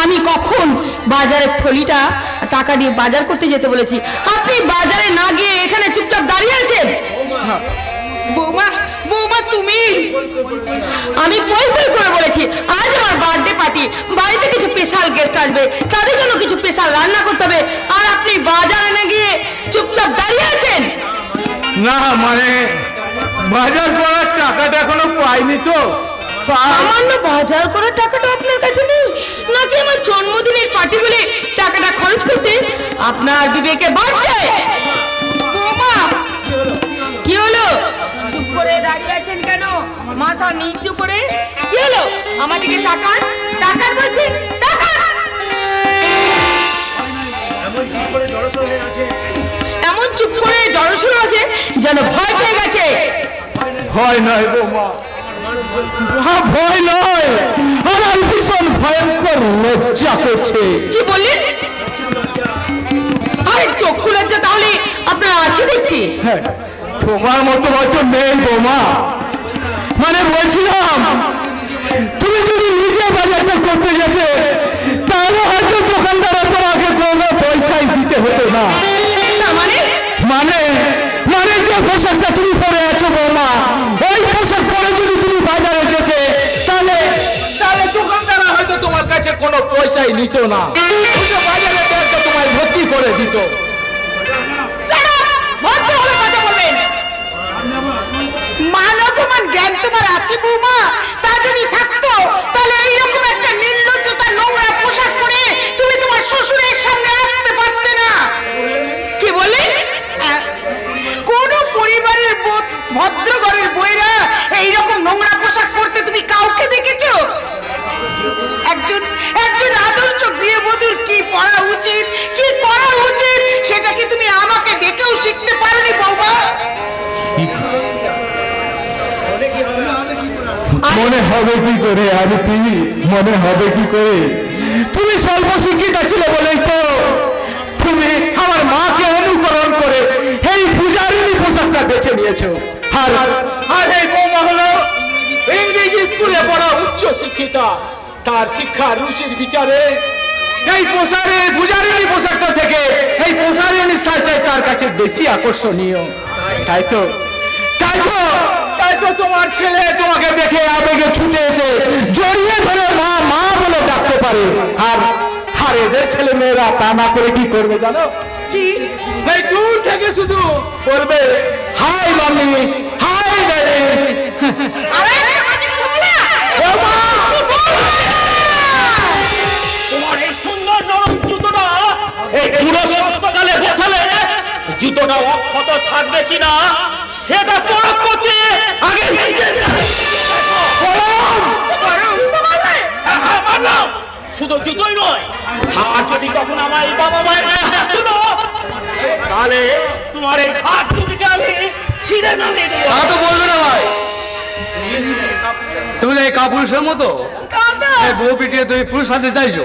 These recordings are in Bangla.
আমি কখন বাজারের থলিটা টাকা দিয়ে বাজার করতে যেতে বলেছি? আপনি বাজারে না গিয়ে এখানে চুপচাপ দাঁড়িয়ে আছেন। বৌমা, বৌমা তুমি, আমি বই বই করে বলেছি আজ আমার বার্থডে পার্টি, বাড়িতে কিছু স্পেশাল গেস্ট আসবে, তাদের জন্য কিছু স্পেশাল রান্না করতে হবে, আর আপনি বাজারে না গিয়ে চুপচাপ দাঁড়িয়ে আছেন। না মানে বাজার করার টাকাটা এখনো পাইনি তো। সামান্য বাজার করার টাকাটা আপনার কাছে নেই নাকি আমার জন্মদিনের পার্টি বলে টাকাটা খরচ করতে আপনার বিবেকে বাড়ছে? বৌমা কি হলো? চুপ করে দাঁড়িয়ে আছেন কেন? মাথা নিচু করে। কি হলো? আমার দিকে তাকান, তাকান বলছি, তাকান। এমন চুপ করে জড়সড় আছে যেন ভয় পেয়ে গেছে। ভয় নয় বৌমা, ভয় নয়, আমার ভীষণ ভয়ঙ্কর লজ্জা করছে। কি বললেন? আরে চক্ষু লজ্জা তাহলে আপনার আছে দেখছি। হ্যাঁ, তোমার মতো হয়তো নেই বৌমা। মানে বলছিলাম তুমি যদি নিজে বাজারটা করতে যেতে তাহলে হয়তো দোকানদার তোমাকে কোনো পয়সাই দিতে হতো না। মানে মানে মানে যে পোশাকটা তুমি পরে আছো বৌমা, ওই পোশাক পরে যদি তুমি বাজারে যেতে তাহলে তাহলে দোকানদাররা হয়তো তোমার কাছে কোনো পয়সাই নিত না, বাজারে তোমায় ভর্তি করে দিত। মান অপমান জ্ঞান তোমার আছে বৌমা? তা যদি থাকতো তাহলে এইরকম একটা নির্লজ্জতা নোংরা পোশাক পরে তুমি তোমার শ্বশুরের সামনে আসতে পারতে না। কি বললেন? কোন পরিবারের ভদ্র ঘরের বউয়েরা এইরকম নোংরা পোশাক পরতে তুমি কাউকে দেখেছো? একজন একজন আদর্শ গৃহবধূর কি পরা উচিত, কি করা উচিত, সেটা কি তুমি আমাকে দেখেও শিখতে পারোনি বৌমা? মনে হবে কি করে আমি তুমি মনে হবে কি করে? তুমি স্বল্প শিক্ষিতা ছিল বলেই তো তুমি আমার মাকে অনুকরণ করে এই পূজারিনী পোশাকটা বেছে নিয়েছো। আর আর এই বৌমা হলো ইংরেজি স্কুলে পড়া উচ্চ শিক্ষিতা, তার শিক্ষার রুচির বিচারে এই পূজারিনী পোশাকটা থেকে এই পূজারিনী সাজটাই তার কাছে বেশি আকর্ষণীয়। তাই তো তোমার ছেলে তোমাকে দেখে আবেগে ছুটে এসে জড়িয়ে ধরে মা মা বলে ডাকতে পারে। আর এদের ছেলে মেয়েরা তা না করে কি করবে জানো? কি? এই দূর থেকে শুধু বলবে হাই মাম্মি, হাই ড্যাডি। তোমার এই সুন্দর নরম জুতোটা এই পুরো সপ্তাহে বোঝালে জুতোটা অক্ষত থাকবে কিনা সেটা পরখ করতে আগে শুধু জুতোই নয়, আর যদি কখন আমার এই বাবা মায়ের হাত তুলো তাহলে তোমার এই হাত দুটিকে আমি ছিঁড়ে নামিয়ে দেবো। তা তো বলবে না ভাই, তুমি এই কাপুরুষের মতো বউ পিটিয়ে তুমি পুরুষ সাথে চাইছো,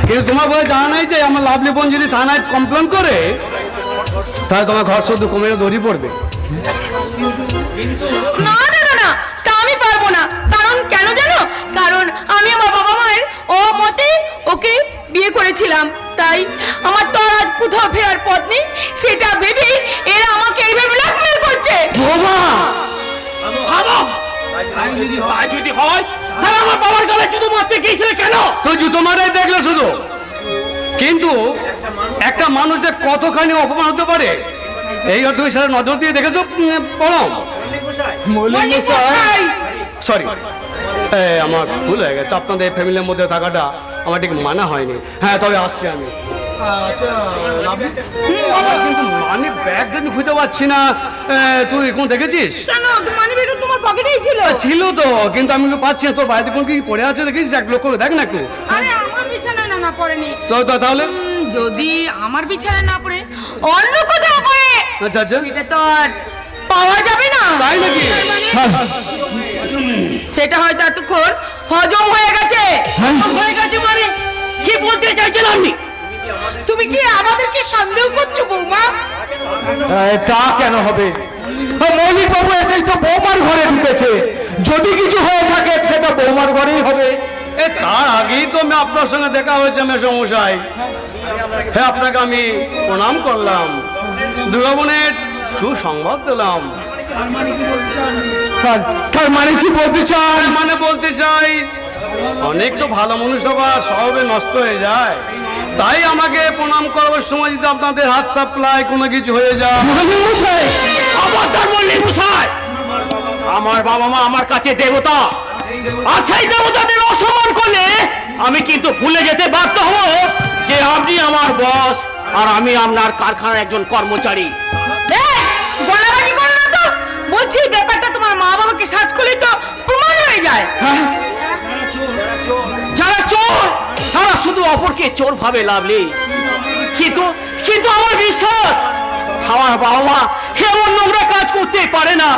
কিন্তু তোমার বলে জানা নাই যে আমার লাভলি বোন যদি থানায় কমপ্লেন করে তাহলে তোমার ঘর শুধু কমে দড়ি পড়বে। না না না না, তা আমি পারবো না। কারণ কেন জানো? কারণ আমি আমার বাবা মায়ের ও মতে ওকে বিয়ে করেছিলাম, তাই আমার তো আজ কোথাও ফেরার পথ নেই। সেটা ভেবেই এরা আমাকে এইভাবে ব্ল্যাকমেল করছে। তাই যদি হয় তাহলে আমার বাবার গলায় জুতো মারতে গিয়েছিলে কেন? তো জুতো মারাই দেখলো শুধু, কিন্তু একটা মানুষ যে কতখানি অপমান হতে পারে এই তুমি সারা নজর দিয়ে দেখেছো পরম? সরি, আমার ভুল হয়ে গেছে, আপনাদের ফ্যামিলির মধ্যে থাকাটা আমার ঠিক মানা হয়নি। হ্যাঁ তবে আসছি আমি। কিন্তু মানি ব্যাগ আমি খুঁজে পাচ্ছি না, তুই কোন দেখেছিস? তোমার পকেটেই ছিল। ছিল তো, কিন্তু আমি পাচ্ছি না। তোর বাড়িতে কোন কি পড়ে আছে দেখেছিস? এক লোক করে দেখ না একটু। আরে আমার বিছানায় না পড়েনি। তাহলে যদি আমার বিছানায় না পড়ে অন্য কোথাও পড়ে, আচ্ছা আচ্ছা, এটা তো আর পাওয়া যাবে না। তাই নাকি? সেটা হয়তো এতক্ষণ হজম হয়ে গেছে। হয়ে গেছে মানে কি বলতে চাইছেন আপনি? তুমি কি আমাদেরকে সন্দেহ করছো বৌমা? তা কেন হবে? মৌলিক বাবু এসে তো বৌমার ঘরে ঢুকেছে, যদি কিছু হয়ে থাকে সেটা বৌমার ঘরেই হবে। তার আগেই তো আপনার সঙ্গে দেখা হয়েছে মেসমশাই। হ্যাঁ, আপনাকে আমি প্রণাম করলাম, দুর্গাবনের সুসংবাদ দিলাম। তার মানে কি বলতে চান? মানে বলতে চাই অনেক তো ভালো মানুষ আবার স্বভাবে নষ্ট হয়ে যায়, তাই আমাকে প্রণাম করবার সময় যদি আপনাদের হাত সাপ্লাই কোনো কিছু হয়ে যায়। আমার বাবা মা আমার কাছে দেবতা, আর সেই দেবতাদের অসম্মান করলে আমি কিন্তু ভুলে যেতে বাধ্য হব যে আপনি আমার বস আর আমি আপনার কারখানার একজন কর্মচারী। গলাবাজি করো না তো, বলছি ব্যাপারটা তোমার মা বাবাকে সার্চ করলে তো প্রমাণ হয়ে যায়। যারা চোর তারা শুধু অপরকে চোর ভাবে লাভলি, কিন্তু কিন্তু আমার বিশ্বাস আমার বাবা মা এমন নোংরা কাজ করতে পারে না।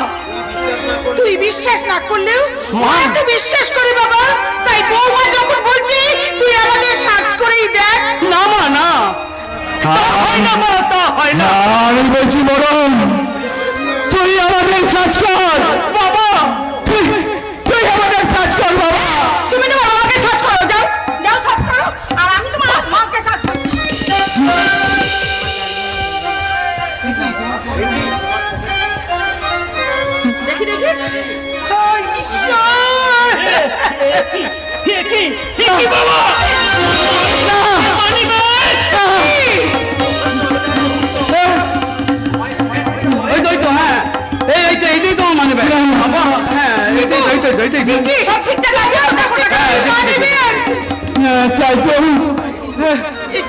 তুই বিশ্বাস না করলেও মা তো বিশ্বাস করে বাবা, তাই বৌমা যখন বলছি তুই আমাদের সার্চ করেই দেখ। না মা, না তা হয় না মা, তা হয় না। আমি বলছি বরং তুই আমাদের সার্চ কর বাবা, তুই আমাদের সার্চ কর বাবা। তুমি তোমার বাবাকে সার্চ করো, যাও যাও সার্চ করো, আর আমি তোমার মাকে সার্চ করছি। দেখি দেখি, ঈশ্বর, কি বাবা এইটাই তো মানে হ্যাঁ, এইটাই সব ঠিকঠাক আছে?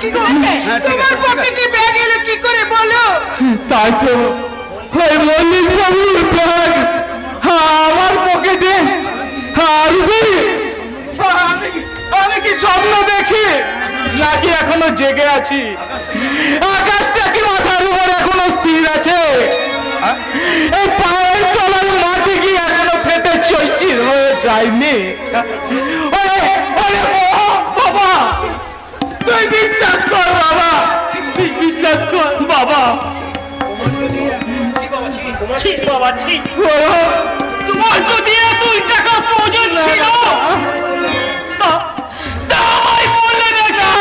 কি করবে? তোমার পকেটে ব্যাগ এলো কি করে বলো? তাই তো ওই মল্লিক বাবুর ব্যাগ আমার পকেটে। আমি কি স্বপ্ন দেখছি নাকি এখনো জেগে আছি? আকাশটা কি মাথার উপর এখনো স্থির আছে? এই পায়ের তলার মাটি কি এখনো ফেটে চলছিল হয়ে যায়নি? বাবা, তুই বিশ্বাস কর বাবা, তুই বিশ্বাস কর বাবা। বাবা, তোমার যদি এতই টাকা প্রয়োজন ছিল তা আমায় বললে না,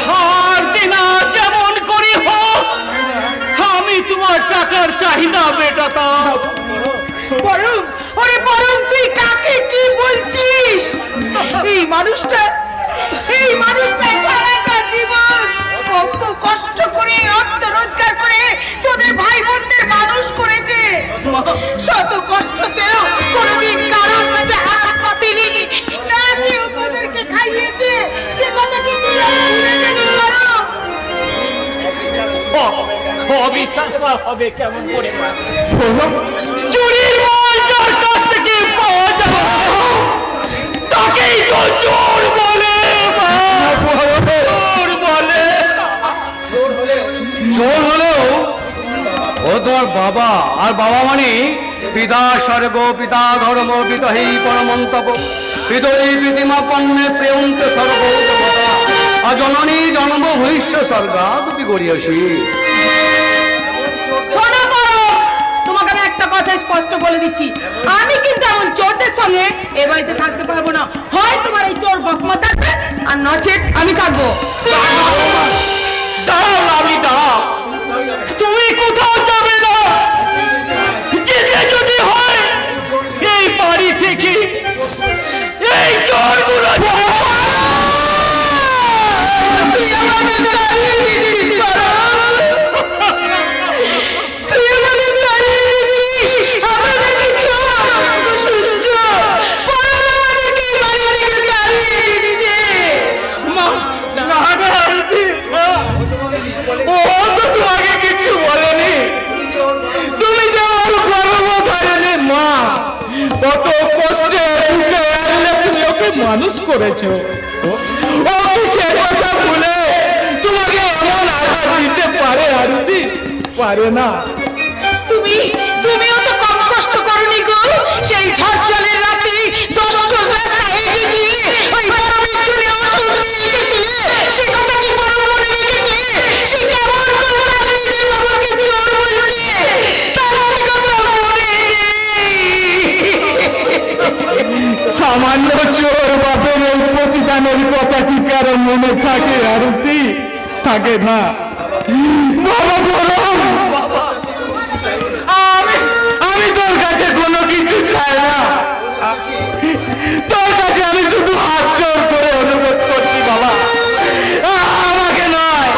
ধার দেনা যেমন করি হোক আমি তোমার টাকার চাহিদা মেটাতাম। পরম, ওরে পরম, তুই কাকে কি বলছিস? এই মানুষটা সারাটা জীবন কত কষ্ট করে অর্থ রোজগার করে তোদের ভাই বোনদের মানুষ করেছে। শত কষ্টতেও কোনোদিন কারণ হাত পাতেনি, না কেউ তোদেরকে খাইয়েছে, সে কথা কি তুই ভুলে গেলি? অবিশ্বাস হবে কেমন করে? চুরির মাল যার কাছ থেকে পাওয়া যাবে তাকেই তো চোর বলে। চোর হলেও ও তোমার বাবা, আর বাবা মানে পিতা স্বর্গ, পিতা ধর্ম, পিতহি পরমন্তপ, পিতরি প্রীতিমা পণ্যে প্রেয়ন্ত স্বর্গ দেবতা, অজননী জন্ম ভবিষ্য স্বর্গাদপি করিয়াসি। শোনো বড়, তোমাকে আমি একটা কথা স্পষ্ট বলে দিচ্ছি, আমি কিন্তু এমন চোরদের সঙ্গে এ বাড়িতে থাকতে পারবো না। হয় তোমার এই চোর বাপমা থাকবে, আর নচেত আমি থাকবো। দাঁড়াও লাভলি, দাঁড়াও, তুমি কোথাও যাবে না। যেতে যদি হয় এই বাড়ি থেকে এই চোরগুলো তোমাকে কিছু বলেনি? তুমি যে আমার গর্ব ধারণে মা, কত কষ্টে তুমি ওকে মানুষ করেছো, ও কি সে কথা ভুলে তোমাকে এমন আঘাত দিতে পারে? আরতি পারে না। তুমিও তো কম কষ্ট করনি গো। সেই ঝড়জলের রাতে 10 কোষ রাস্তা হেঁটে গিয়ে ওই পরমের জন্য ওষুধ নিয়ে এসেছিলে, সে কথা কি পরম মনে রেখেছে? সে কেমন করে তার নিজের বাবাকে চোর বলছে, তার সে কথা মনে নেই। সামান্য চোর বাপের কারো মনে থাকে আরতি? থাকে না বাবা। বরং আমি তোর কাছে কোনো কিছু চাই না, তোর কাছে আমি শুধু হাত জোর করে অনুরোধ করছি বাবা, আমাকে নয়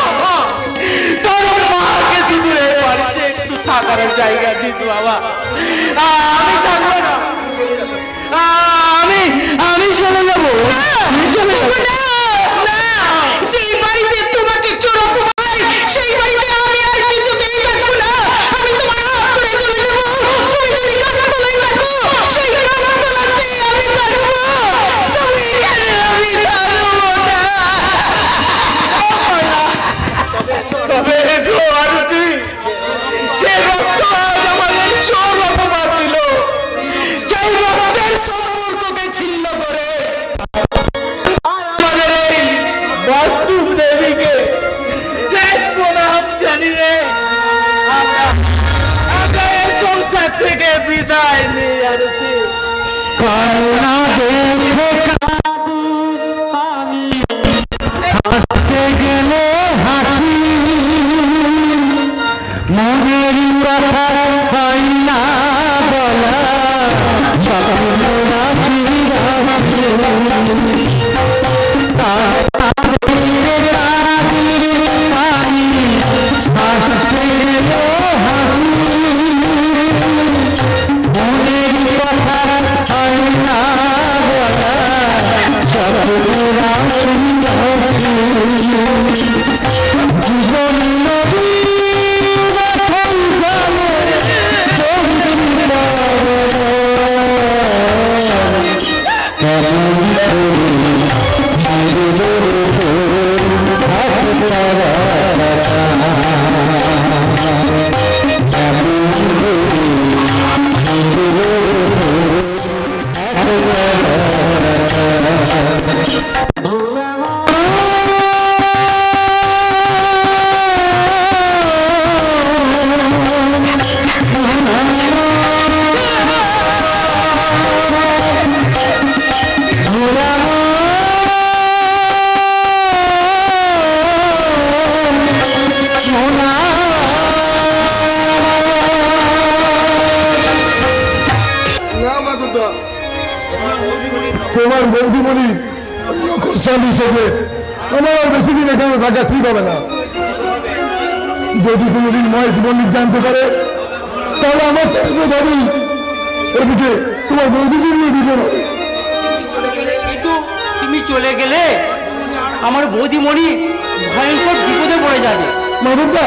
তোর মাকে শুধু এই বাড়িতে একটু থাকার জায়গা দিস বাবা। আমি থাকবো না, আমি চলে যাবো। যেই বাড়িতে তোমাকে চোরক ভাই, সেই বাড়িতে আমি আর কিছুতেই থাকবো না। আমি তোমার হাত ধরে চলে যাবো। তুমি যদি গাছতলায় থাকো, সেই গাছতলাতেই আমি থাকবো। তুমি এখানে আমি থাকবো না। তবে এসো আরতি, যে রক্ত আজ আমাদের চোর অপবাদ দিল, সেই রক্তের সম্পর্ককে ছিন্ন করে আমাদের এই বাস্তব দেবীকে শেষ প্রণাম জানিয়ে আমরা এই সংসার থেকে বিদায় নিই আরতি। কান্না দেখে আমি হাসতে গেলে হাসি, মনের কথা হয় না বলা, স্বপ্ন রাশি রাশি হাসতে গেলে হাসি, মনের কথা হয় না বলা, স্বপ্ন রাশি রাশি জীবন নদী তোমার বৌদিমণি নকল স্বামী সেজে আমার আর বেশি দিন এখানে থাকা ঠিক হবে না। যদি কোনোদিন মহেশ মল্লিক জানতে পারে তাহলে আমার তো বিপদ হবেই, এদিকে তোমার বৌদিকে নিয়ে বিপদ হবে। কিন্তু তুমি চলে গেলে আমার বৌদিমণি ভয়ঙ্কর বিপদে পড়ে যাবে। মাধবদা,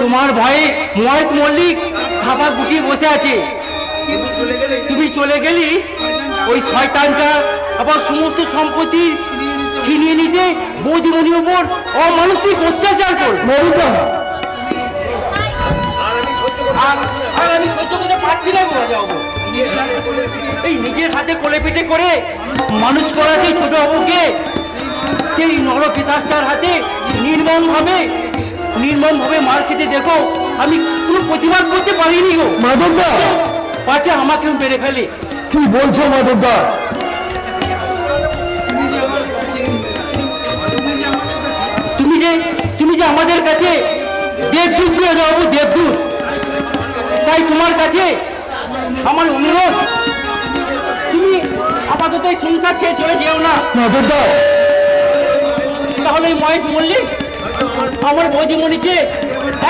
তোমার ভয়ে মহেশ মল্লিক থাপা গুটিয়ে বসে আছে। তুমি চলে গেলি ওই শয়তানটা আবার সমস্ত সম্পত্তি ছিনিয়ে নিতে বৌদিমণির উপর অমানসিক অত্যাচার করবে। মাধবদা, আর আমি সহ্য করতে পারছি না গো রাজাবাবু। এই নিজের হাতে কোলে পিঠে করে মানুষ করা সেই ছোট বাবুকে সেই নরপিশাচটার হাতে নির্মমভাবে মার খেতে দেখো আমি কোনো প্রতিবাদ করতে পারিনি গো। মাধবদা, পাছে আমাকেও মেরে ফেলে। কি বলছো মাধবদা? তুমি যে আমাদের কাছে দেবদূত হয়ে যাবো, দেবদূত। তাই তোমার কাছে আমার অনুরোধ, তুমি আপাতত এই সংসার ছেড়ে চলে যেও না। মাধবদা, তাহলে মহেশ মল্লিক আমার বৌদিমণিকে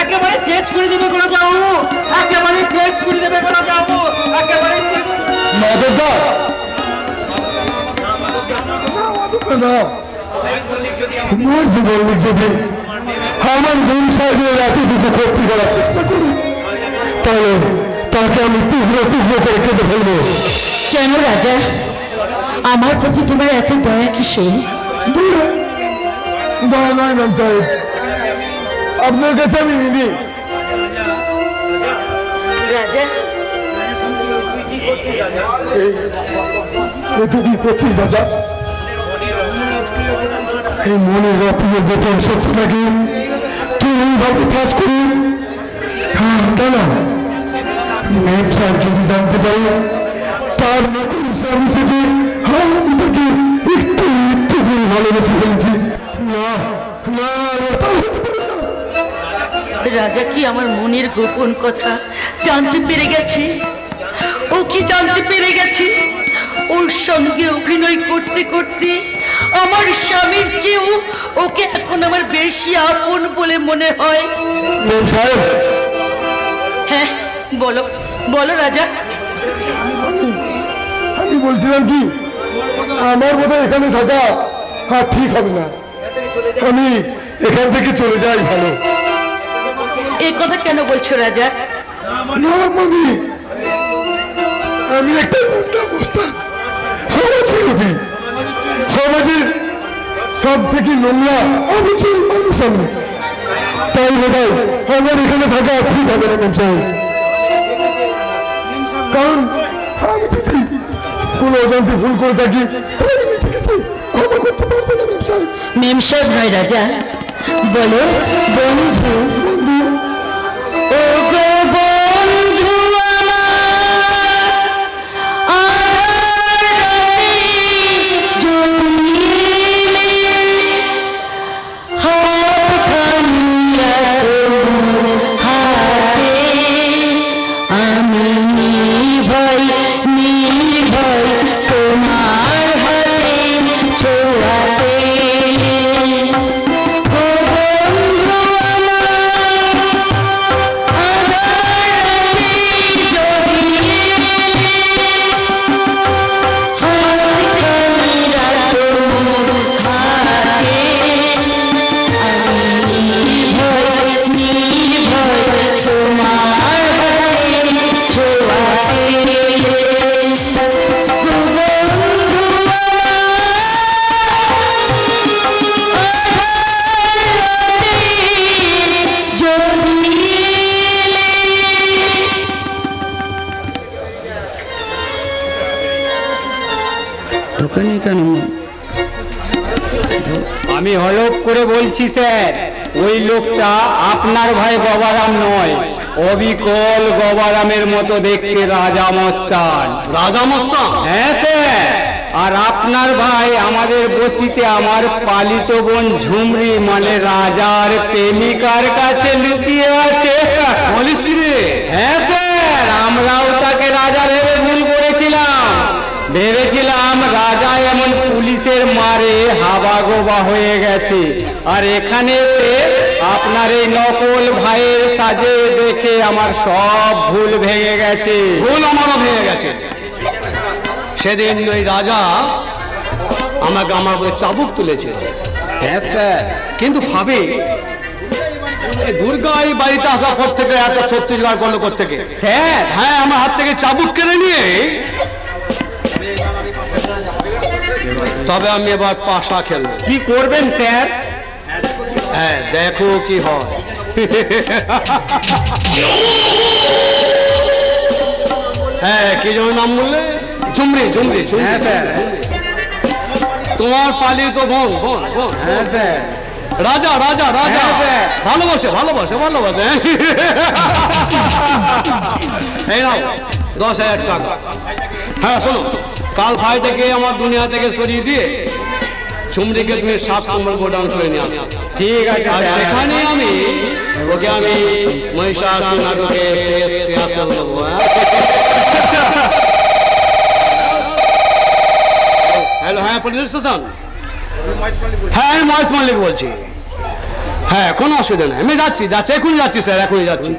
একেবারে শেষ করে দেবে কোনো যাবো, একেবারে শেষ করে দেবে কোনো যাবো, একেবারে শেষ। মাধবদা, না, মহেশ মল্লিক যদি আমার বোন সাহেবের এতটুকু ক্ষতি করার চেষ্টা করি তাহলে তাকে আমি টুকরো টুকরো করে কেটে ফেলবো। কেন রাজা, আমার প্রতি তোমার এত দয়া কিসের? দয়া নয় ম্যাম সাহেব, আপনার কাছে আমি নিবি। রাজা, তুই কি করছিস রাজা? এই মনের অপ্রিয় গোপন সত্য নাকি তুই এইভাবে কাজ করি? হ্যাঁ, কেন ম্যাম সাহেব যদি জানতে পারে তার নকল স্বামী সেটি আমি তাকে ভালোবেসে ফেলছি। না না, তা হতে পারে না। রাজা কি আমার মনের গোপন কথা জানতে পেরে গেছে? ও কি জানতে পেরে গেছে ওর সঙ্গে অভিনয় করতে করতে আমার স্বামীর চেয়েও ওকে এখন আমার বেশি আপন বলে মনে হয়? মেম সাহেব, হ্যাঁ বলো বলো রাজা। আমি বলছিলাম কি, আমার বোধহয় এখানে থাকা ঠিক হবে না। আমি এখান থেকে চলে যাই ভালো। এই কথা কেন বলছো রাজা? না মানে, আমি একটা গুন্ডা মস্তান, সমাজ বিরোধী, সমাজের সব থেকে নোংরা অবিচারী মানুষ আমি। তাই বোধহয় আমার এখানে থাকা ঠিক হবে না মেম সাহেব। কারণ আমি যদি কোনো অজান্তে ভুল করে থাকি তাহলে আমি নিজে কাছে ক্ষমা করতে পারবো না মেম সাহেব। মেম সাহেব নয় রাজা, বলো বন্ধু। বন্ধু, ও গো বন্ধু আমি হলপ করে বলছি স্যার, ওই লোকটা আপনার ভাই গবারাম নয়, অবিকল গবারামের মতো দেখতে রাজা মস্তান। রাজা মস্তান? হ্যাঁ স্যার। আর আপনার ভাই আমাদের বস্তিতে আমার পালিত বোন ঝুমরি মানে রাজার প্রেমিকার কাছে লুকিয়ে আছে। বলিস কি রে? হ্যাঁ স্যার, আমরাও তাকে রাজা ভেবে ভুল করেছিলাম। ভেবেছিলাম রাজা এমন পুলিশের মারে হাবাগোবা হয়ে গেছে, আর এখানে এসে আপনার এই নকল ভাইয়ের সাজে দেখে আমার সব ভুল ভেঙে গেছে। ভুল আমারও ভেঙে গেছে। সেদিন ওই রাজা আমাকে আমার বলে চাবুক তুলেছে। হ্যাঁ স্যার, কিন্তু ভাবি দুর্গা এই বাড়িতে আসার পর থেকে এত শক্তি জোগাড় করলো কোত্থেকে? স্যার হ্যাঁ, আমার হাত থেকে চাবুক কেড়ে নিয়ে তবে আমি এবার পাশা খেলবো। কি করবেন স্যার? হ্যাঁ দেখো কি হয়। হ্যাঁ, কি যেন নাম বললে? ঝুমরি। ঝুমরি? হ্যাঁ স্যার। তোমার পালিত বোন? বোন? হ্যাঁ স্যার। রাজা রাজা রাজা ভালোবাসে ভালোবাসে ভালোবাসে। এই নাও 10,000 টাকা। হ্যাঁ শোনো, কাল ভাই থেকে আমার দুনিয়া থেকে সরিয়ে দিয়ে ঝুমরিকে তুমি 7 নম্বর গোডাউন করে নিয়ে আসো। ঠিক আছে। আর সেখানে আমি ওকে আমি মহিষাসুর নাটকে শেষ ক্রিয়াশীল দেবো। হ্যালো, হ্যাঁ পুলিশ স্টেশন? হ্যাঁ আমি মহেশ মল্লিক বলছি। হ্যাঁ কোনো অসুবিধা নেই, আমি যাচ্ছি এখনই যাচ্ছি স্যার, এখনই যাচ্ছি।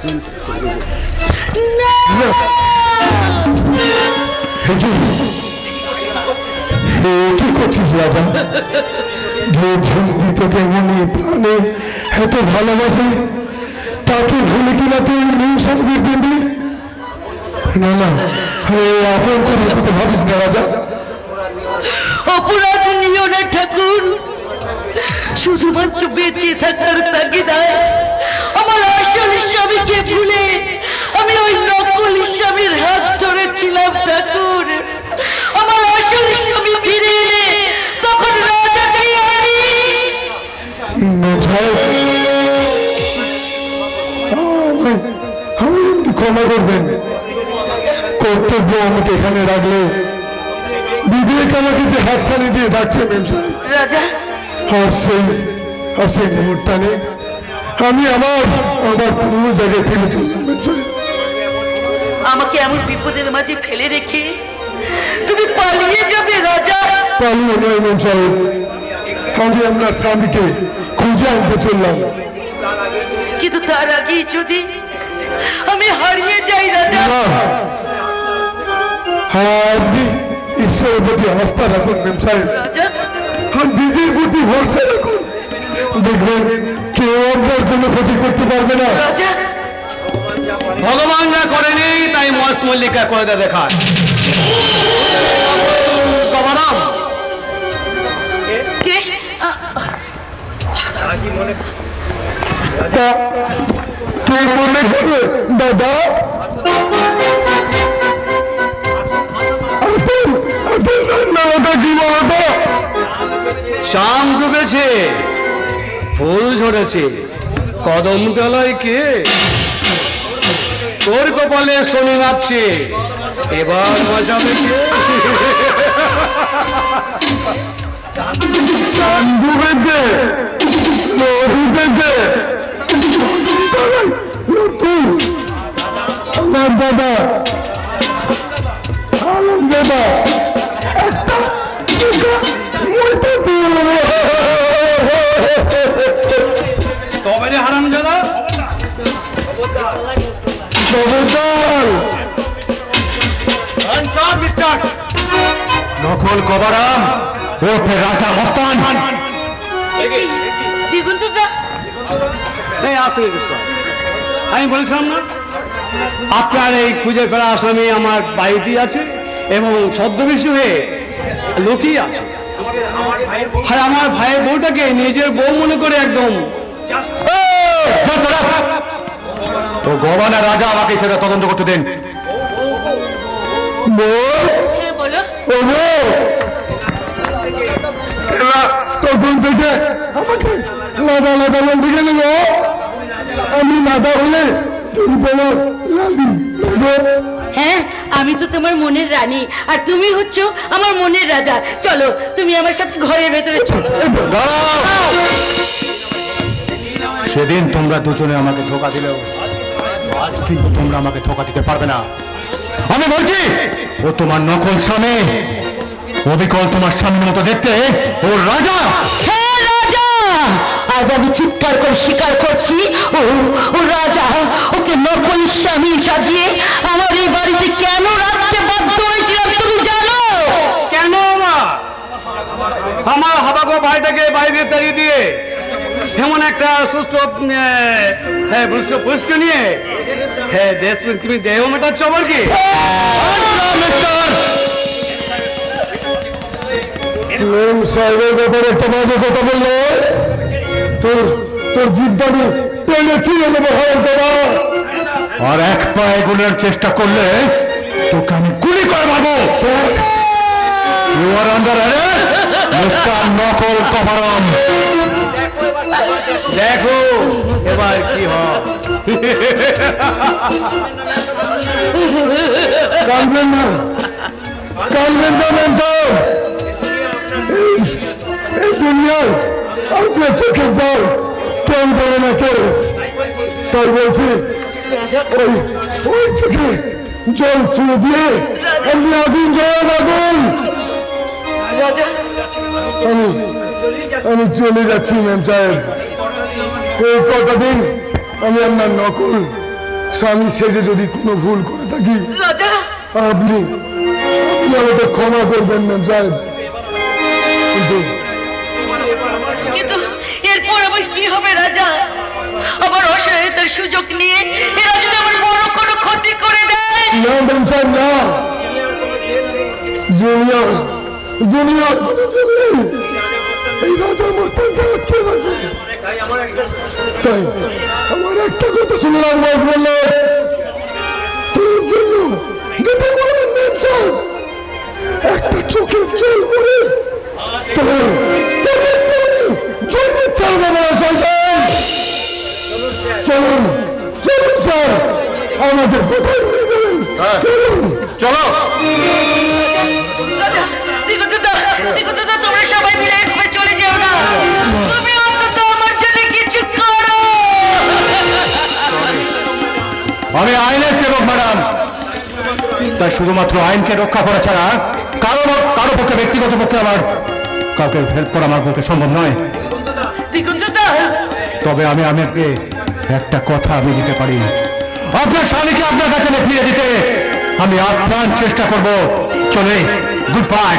কি করছিস রাজা? যে ঝুমরি তোকে মনে প্রাণে এত ভালোবাসে, তাকে ভুলে কিনা তুই মেম সাহেবের প্রেমে? না না, আপন করে তো ভাবিস না রাজা। অপরাধ নিও না ঠাকুর, শুধুমাত্র বেঁচে থাকার তাগিদায় আমার আসল স্বামীকে ভুলে আমি ওই নকল স্বামীর হাত ধরেছিলাম ঠাকুর। আমার আসল স্বামী ফিরে এলে তখন রাজাকে আমি ক্ষমা করবেন, কর্তব্য আমাকে এখানে রাখলে বিবেক আমাকে যে হাতছানি দিয়ে ডাকছে মেম সাহেব, রাজা আর সেই মুহূর্তটা নেই, আমি আমার পুরনো জায়গায় ফিরে চললাম মেম সাহেব। আমাকে এমন বিপদের মাঝে ফেলে রেখে তুমি পালিয়ে যাবে রাজা? পালিয়ে নয় মেম সাহেব, আমি আপনার স্বামীকে খুঁজে আনতে চললাম। কিন্তু তার আগে যদি আমি হারিয়ে যাই রাজা? আপনি ঈশ্বরের প্রতি আস্থা রাখুন মেম সাহেব, রাজা আর নিজের প্রতি ভরসা রাখুন, দেখবেন কেউ আপনার কোনো ক্ষতি করতে পারবে না। রাজা ভগবান যা করেনি তাই মস্ত মল্লিকা করে দেয় দেখায়। কমরাম কে? কে মনে করবে দাদা? কি বলতো? চাঁদ ডুবেছে, ফুল ঝরেছে, কদম তলায় কে? তোর কপালে শনি নাচছে, এবার মজাবে কে? ডুবেছে, নদীতে আমার দাদা আলম দাদা তবে রে হারাম দাদা নকল কবরাম ওঠে রাজা মস্তান। আমি বলছিলাম না আপনার এই খুঁজে ফেরা আসামি আমার বাড়িতেই আছে এবং ছদ্মবেশী হয়ে লুকিয়ে আছে, আর আমার ভাইয়ের বউটাকে নিজের বউ মনে করে একদম। তো গভর্নর রাজা আমাকে সেটা তদন্ত করতে দেন। তখন থেকে আমাকে লাদা লাদা বলতে গেল, আমি লাদা হলে তুমি তোমার লাদি। হ্যাঁ, আমি তো তোমার মনের রানী আর তুমি হচ্ছ আমার মনের রাজা। চলো তুমি আমার সাথে ঘরের ভেতরে চলো। সেদিন তোমরা দুজনে আমাকে ধোকা দিলেও আজ কিন্তু তোমরা আমাকে ধোকা দিতে পারবে না। আমি বলছি ও তোমার নকল স্বামী, অবিকল তোমার স্বামীর মতো দেখতে ও রাজা। হ্যাঁ রাজা, আজ আমি চিৎকার করে স্বীকার করছি ও রাজা। ওকে নকল স্বামী সাজিয়ে আমার এই বাড়িতে কেন রাখতে বাধ্য হয়েছিলাম তুমি জানো? কেন আমার হাবাগো ভাইটাকে বাইরে তাড়িয়ে দিয়ে এমন একটা সুস্থ পুরুষকে নিয়ে দেশ তুমি দেহ মেটাচ্ছ আবার কি? সাহেবের ব্যাপারে একটা বাজে কথা বললে তোর জিভদানি টেনে ছিঁড়ে নেবো। আর এক পায়ে গুলের চেষ্টা করলে তোকে আমি গুলি করে মারবো। নকল কবরাম, দেখো এবার কি হয়। কাঁদবেন না, কাঁদবেন না ম্যাম সাহেব। এই দুনিয়ায় আপনার চোখের জল কেউ দেবে না কেউ, তাই বলছি ওই চোখে জল ছুঁয়ে দিয়ে আপনি আগুন জল আগুন। আমি চলে যাচ্ছি ম্যাম সাহেব। এই কটা দিন আমি আপনার নকল স্বামী সেজে যদি কোনো ভুল করে থাকি আপনি আমাকে ক্ষমা করবেন ম্যাম সাহেব। কিন্তু এরপর আবার কি হবে রাজা? আবার অসহায়তার সুযোগ নিয়ে এরা যদি আমার বড় কোনো ক্ষতি করে দেয়? না ম্যাম সাহেব না, দুনিয়ার কোনো জল নেই এই রাজা মস্তানকে আটকে রাখবে। তাই আমার একটা কথা শুনে রাখবাস বললো, তোর জন্য দিতে পারেন ম্যাম সাহেব একটা চোখের জল পড়ে তোর জড়িয়ে ছাড়বে না। চলুন চলুন স্যার, আমাদের কোথায় নিয়ে যাবেন? চলুন চলো। রাজা আমি আইনের সেবক ম্যাডাম, তাই শুধুমাত্র আইনকে রক্ষা করা ছাড়া কারো পক্ষে ব্যক্তিগত পক্ষে আমার কাউকে হেল্প করা আমার পক্ষে সম্ভব নয়। তবে আমি আপনাকে একটা কথা আমি দিতে পারি, আপনার স্বামীকে আপনার কাছে ফিরে দিতে আমি আপ্রাণ চেষ্টা করব। চলে, গুড বাই।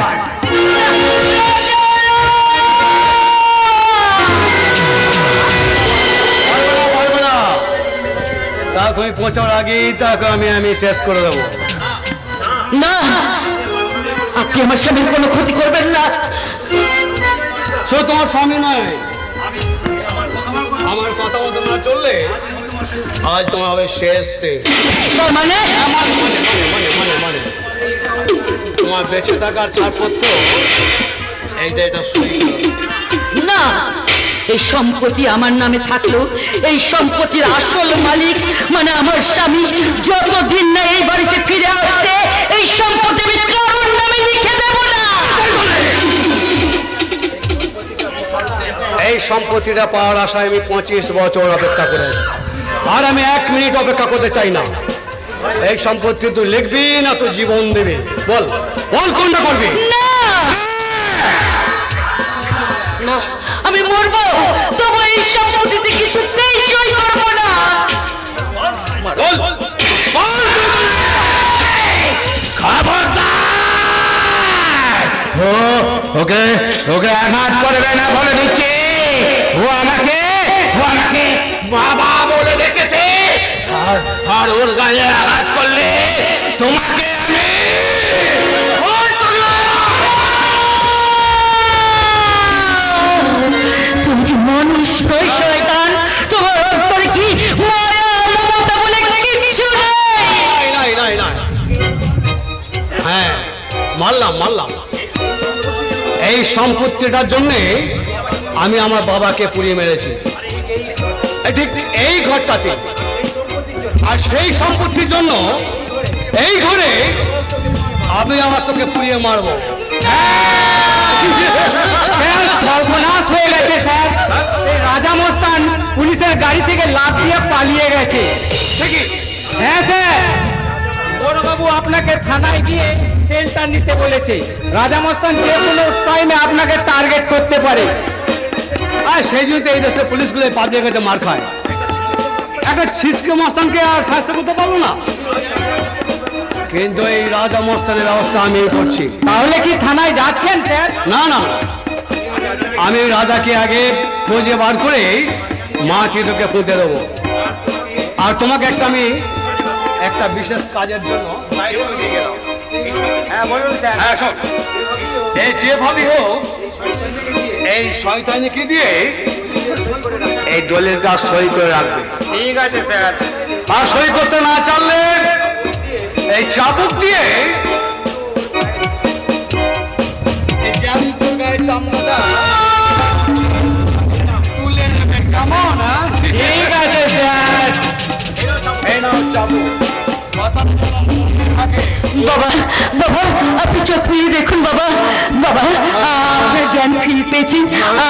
তা তুমি পৌঁছার আগেই তাকে আমি শেষ করে দেবো। না, আপনি আমার স্বামীর কোনো ক্ষতি করবেন না। সে তোমার স্বামী নয়, আমার কথা মতো না চললে আজ তোমার হবে শেষ দিন। মানে তোমার বেঁচে থাকার ছাড়পত্র এইটা, এটা সই না, এই সম্পত্তি আমার নামে থাকলো এই সম্পত্তির আসল মালিক মানে আমার স্বামী যতদিন না এই বাড়িতে ফিরে আসছে এই সম্পত্তি আমি কারোর নামে লিখে দেব না। এই সম্পত্তিটা পাওয়ার আশায় আমি 25 বছর অপেক্ষা করে আছি, আর আমি 1 মিনিট অপেক্ষা করতে চাই না। এই সম্পত্তি তুই লিখবি না তো জীবন দেবে? বল বল, কোনটা করবি? না, আমি মরবো, তবু এই সম্পত্তিতে কিছুতেই সই করবো না। বল ওকে ওকে আঘাত করবে না বলে দিচ্ছি। ও আমাকে বাবা বলে ডেকেছে, আর ওর গায়ে আঘাত করলে তোমাকে আমি তুমি কি মানুষ নয় শয়তান? তোমার অন্তরে কি মায়া মমতা বলে কিচ্ছু নেই? নাই। হ্যাঁ, মারলাম। এই সম্পত্তিটার জন্য আমি আমার বাবাকে পুড়িয়ে মেরেছি, ঠিক এই ঘরটাতে। আর সেই সম্পত্তির জন্য এই ঘরে আমি আমার তোকে পুড়িয়ে মারবো। সর্বনাশ হয়ে গেছে স্যার, রাজা মস্তান পুলিশের গাড়ি থেকে লাফ দিয়ে পালিয়ে গেছে। হ্যাঁ স্যার, বড়বাবু আপনাকে থানায় গিয়ে সেন্টার নিতে বলেছে। রাজা মস্তান যে কোনো টাইমে আপনাকে টার্গেট করতে পারে। আর সেই জন্য এই দেশের পুলিশগুলো পাবলিক কাছে মার খায়। একটা ছিচকে মস্তানকে আর শাস্তি করতে পারবো না, কিন্তু এই রাজা মস্তানের ব্যবস্থা আমি করছি। তাহলে কি থানায় যাচ্ছেন স্যার? না, আমি রাজাকে আগে খুঁজে বার করে মাটি তোকে পুঁতে দেবো। আর তোমাকে একটা বিশেষ কাজের জন্য দিয়ে গেলাম। হ্যাঁ বলুন স্যার। হ্যাঁ শোন, এই যেভাবে হোক এই শয়তানিকে দিয়ে এই দলিলটা সই করে রাখবে। ঠিক আছে স্যার। আর সই করতে না চাইলে এই চাবুক দিয়ে চামড়াটা তুলে নেবে, কেমন? ঠিক আছে স্যার। এই নাও চাবুক। বাবা, আপনি চোখ ফিরিয়ে দেখুন বাবা। আপনার জ্ঞান ফিরে পেয়েছেন।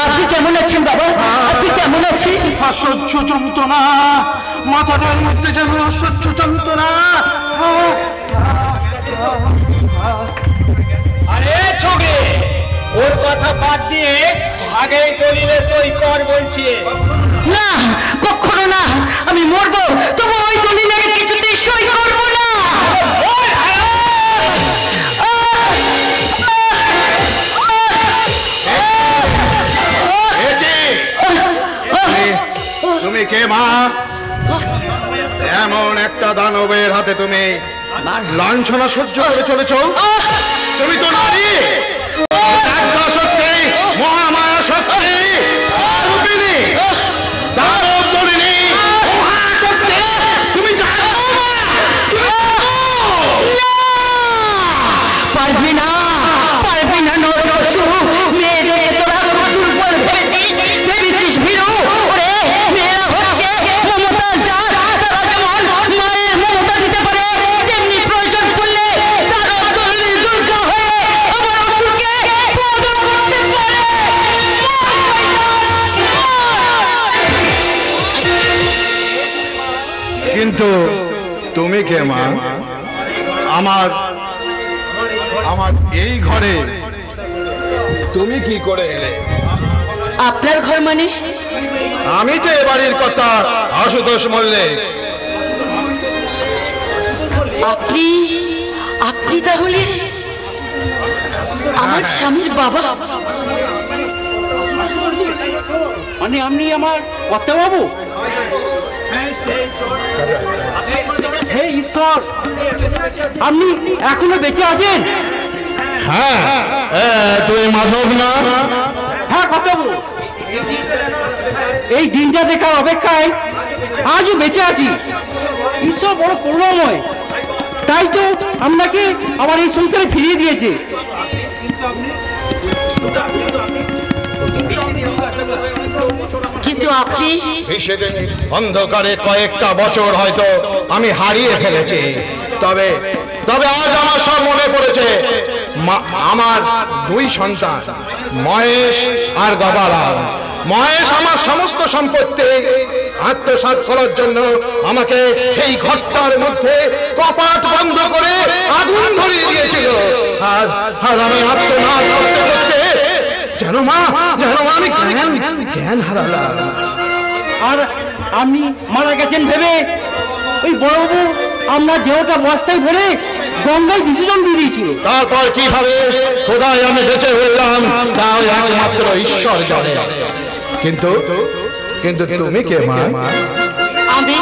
আপনি কেমন আছেন বাবা? আপনি কেমন আছেন? অসহ্য যন্ত্রণা, মাথাটার মধ্যে যেন অসহ্য যন্ত্রণা। আরে ছবি, ওর কথা বাদ দিয়ে আগে দলিলে সই কর বলছি। না, কখনো না। আমি মরবো, তবু ওই দলিলে কিছুতেই সই করবো না। তুমি কে মা? এমন একটা দানবের হাতে তুমি লাঞ্ছনা সহ্য করে চলেছ? তুমি তো নারী, শক্তি, মহামায়া শক্তি, রূপিণী, দানব দলিনী, মহাশক্তি। তুমি পারবি না নরপশু। মেয়েদেরকে তোরা খুব দুর্বল ভেবেছিস ভীরু। ওরে, মেয়েরা হচ্ছে মমতার জাত। তারা যেমন মায়ের মমতা দিতে পারে, তেমনি প্রয়োজন করলে তারা চল্লিশ দুর্গা হয়ে আমার অসুরকে পতন করতে পারে। তুমি কে মা? আমার আমার এই ঘরে তুমি কি করে এলে? আপনার ঘর মানে? আমি তো এ বাড়ির কথা আশুতোষ মল্লিক। আপনি আপনি তাহলে আমার স্বামীর বাবা? মানে আপনি আমার কর্তা বাবু? হে ঈশ্বর, আপনি এখনো বেঁচে আছেন? হ্যাঁ, তুই মাধব না? হ্যাঁ কর্তা বাবু, এই দিনটা দেখার অপেক্ষায় আজও বেঁচে আছি। ঈশ্বর বড় করুণাময়, তাই তো আপনাকে আমার এই সংসারে ফিরিয়ে দিয়েছে। কিন্তু আপনি সেদিন অন্ধকারে কয়েকটা বছর হয়তো আমি হারিয়ে ফেলেছি, তবে তবে আজ আমার সব মনে পড়েছে। আমার দুই সন্তান মহেশ আর গবারাম। মহেশ আমার সমস্ত সম্পত্তি আত্মসাৎ করার জন্য আমাকে এই ঘরটার মধ্যে কপাট বন্ধ করে আগুন ধরিয়ে দিয়েছিল। আর আমি আত্মনাদ করতে করতে যেন আমি জ্ঞান হারালাম। আর আপনি মারা গেছেন ভেবে ওই বড়বাবু আপনার দেহটা বস্তায় ভরে গঙ্গায় বিসর্জন দিয়ে দিয়েছিল। তারপর কিভাবে খোদায় আমি বেঁচে হইলাম তাও একমাত্র ঈশ্বর জানে। কিন্তু কিন্তু তুমি কে মা? আমি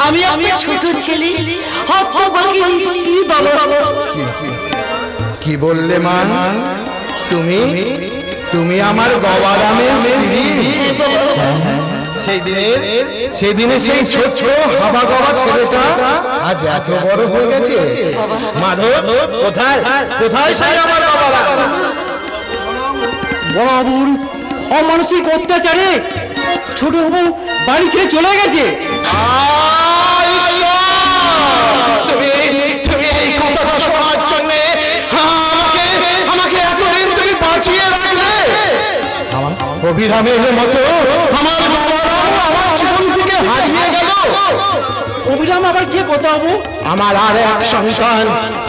আমি আপনার ছোট ছেলে হতভাগীর স্ত্রী বাবা। কি বললে মা? তুমি তুমি আমার গবারামের স্ত্রী? সেই দিনে সেই ছোট হাবা গবা ছেলেটা আজ এত বড় হয়ে গেছে। মাধব, কোথায় কোথায় সেই আমার গবারাম? বড়বাবুর অমানসিক অত্যাচারে ছোট বাবু বাড়ি ছেড়ে চলে গেছে। তুমি তুমি এই কথাটা শোনার জন্য আমাকে এতদিন তুমি বাঁচিয়ে রাখলে। অভিরামের মতো আমার গবারাম আমার জীবন থেকে হারিয়ে গেল। অভিরাম আবার কে কথা হবো? আমার আর এক সন্তান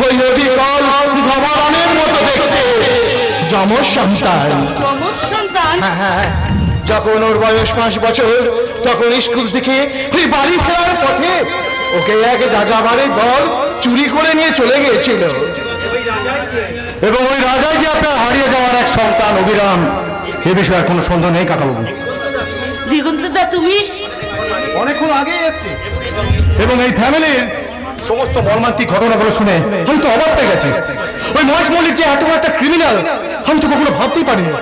ওই অবিকল গবারামের মতো দেখতে, যমজ সন্তান। হ্যাঁ, যখন ওর বয়স 5 বছর তখন স্কুল থেকে ওই বাড়ি ফেরার পথে ওকে এক যাযাবারের দল চুরি করে নিয়ে চলে গিয়েছিল। এবং ওই রাজাই যে আপনার হারিয়ে যাওয়ার এক সন্তান অবিরাম, এ বিষয়ে কোনো সন্দেহ নেই কাকাবাবু। দিগন্তদা তুমি? অনেকক্ষণ আগেই এসেছি এবং এই ফ্যামিলির সমস্ত মর্মান্তিক ঘটনাগুলো শুনে আমি তো অবাক পেয়ে গেছি। ওই মহেশ মল্লিক যে এত বড় একটা ক্রিমিনাল আমি তো কখনো ভাবতেই পারিনি।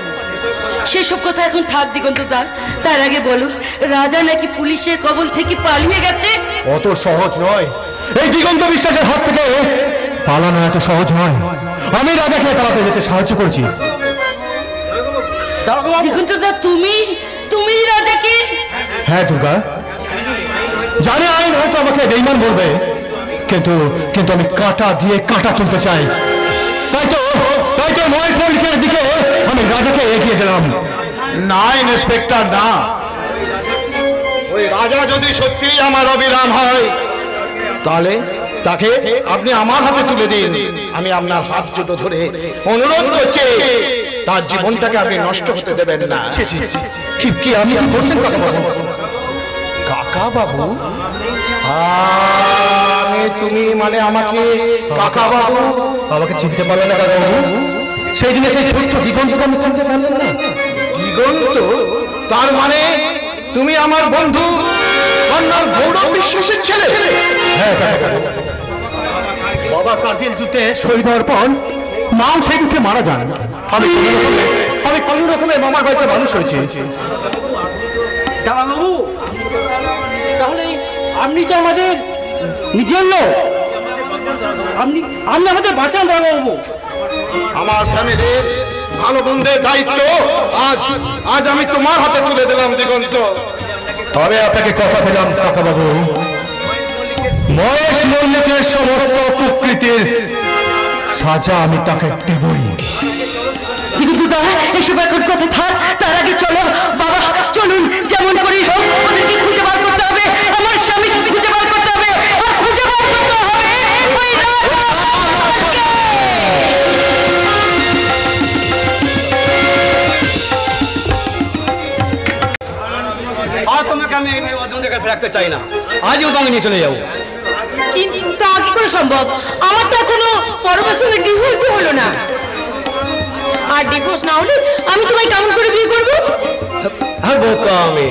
সেসব কথা এখন থাক দিগন্তদা, তার আগে বলো রাজা নাকি পুলিশের কবল থেকে পালিয়ে গেছে? অত সহজ নয়, এই দিগন্ত বিশ্বাসের হাত থেকে পালানো এত সহজ নয়। আমি রাজাকে পালাতে যেতে সাহায্য করছি। দিগন্তদা তুমি তুমি রাজাকে? হ্যাঁ দুর্গা, জানি আইন হয়তো আমাকে বেঈমান বলবে, কিন্তু কিন্তু আমি কাঁটা দিয়ে কাঁটা তুলতে চাই। তাই তো মহেশ মল্লিকের দিকে আমি রাজাকে এগিয়ে দিলাম। না ইন্সপেক্টর, না। ওই রাজা যদি সত্যি আমার অবিরাম হয় তাহলে তাকে আপনি আমার হাতে তুলে দিন। আমি আপনার হাত দুটো ধরে অনুরোধ করছি, তার জীবনটাকে আপনি নষ্ট হতে দেবেন না। কি আপনি কি করছেন কাকাবাবু? কাকাবাবু? তুমি মানে আমাকে কাকাবাবু? আমাকে চিনতে পারলেন না কাকাবাবু? সেই দিনে সেই ছোট্ট দিগন্তকে আমি চিনতে পারলেন না? দিগন্ত? তার মানে তুমি আমার বন্ধু কর্নাল গৌরব বিশ্বাসের ছেলে? হ্যাঁ কাকাবাবু। বাবা কার্গিল যুদ্ধে শহীদ হওয়ার পর মাও সেই দুঃখে মারা যান। আমি কোনো রকমের মামার বাড়িতে মানুষ হয়েছি। দাদাবাবু, তাহলে আপনি তো আমাদের নিজের লোক, আপনি আমাদের বাঁচান দাদাবাবু। আমার ফ্যামিলির ভালো মন্দের দায়িত্ব আজ আমি তোমার হাতে তুলে দিলাম দিগন্ত। তবে আপনাকে কথা দিলাম কাকাবাবু, মহেশ মল্লিকের সমস্ত কুকৃতির সাজা আমি তাকে দেবই। দিগন্তদা এসব এখন কথা থাক, তার আগে চলো বাবা, চলুন যেমন করেই হোক ওদেরকে খুঁজে বার করতে হবে, আমার স্বামীকে খুঁজে বার করতে হবে, আর খুঁজে বার করতে হবে। রাখতে চাই না, আজও তো আমি নিয়ে চলে যাবো। কিন্তু তা কি করে সম্ভব? আমার তো এখনো পরমের সঙ্গে ডিভোর্সই হলো না। আর ডিভোর্স না হলে আমি তোমায় কেমন করে বিয়ে করবো? হ্যাঁ বোকা আমি,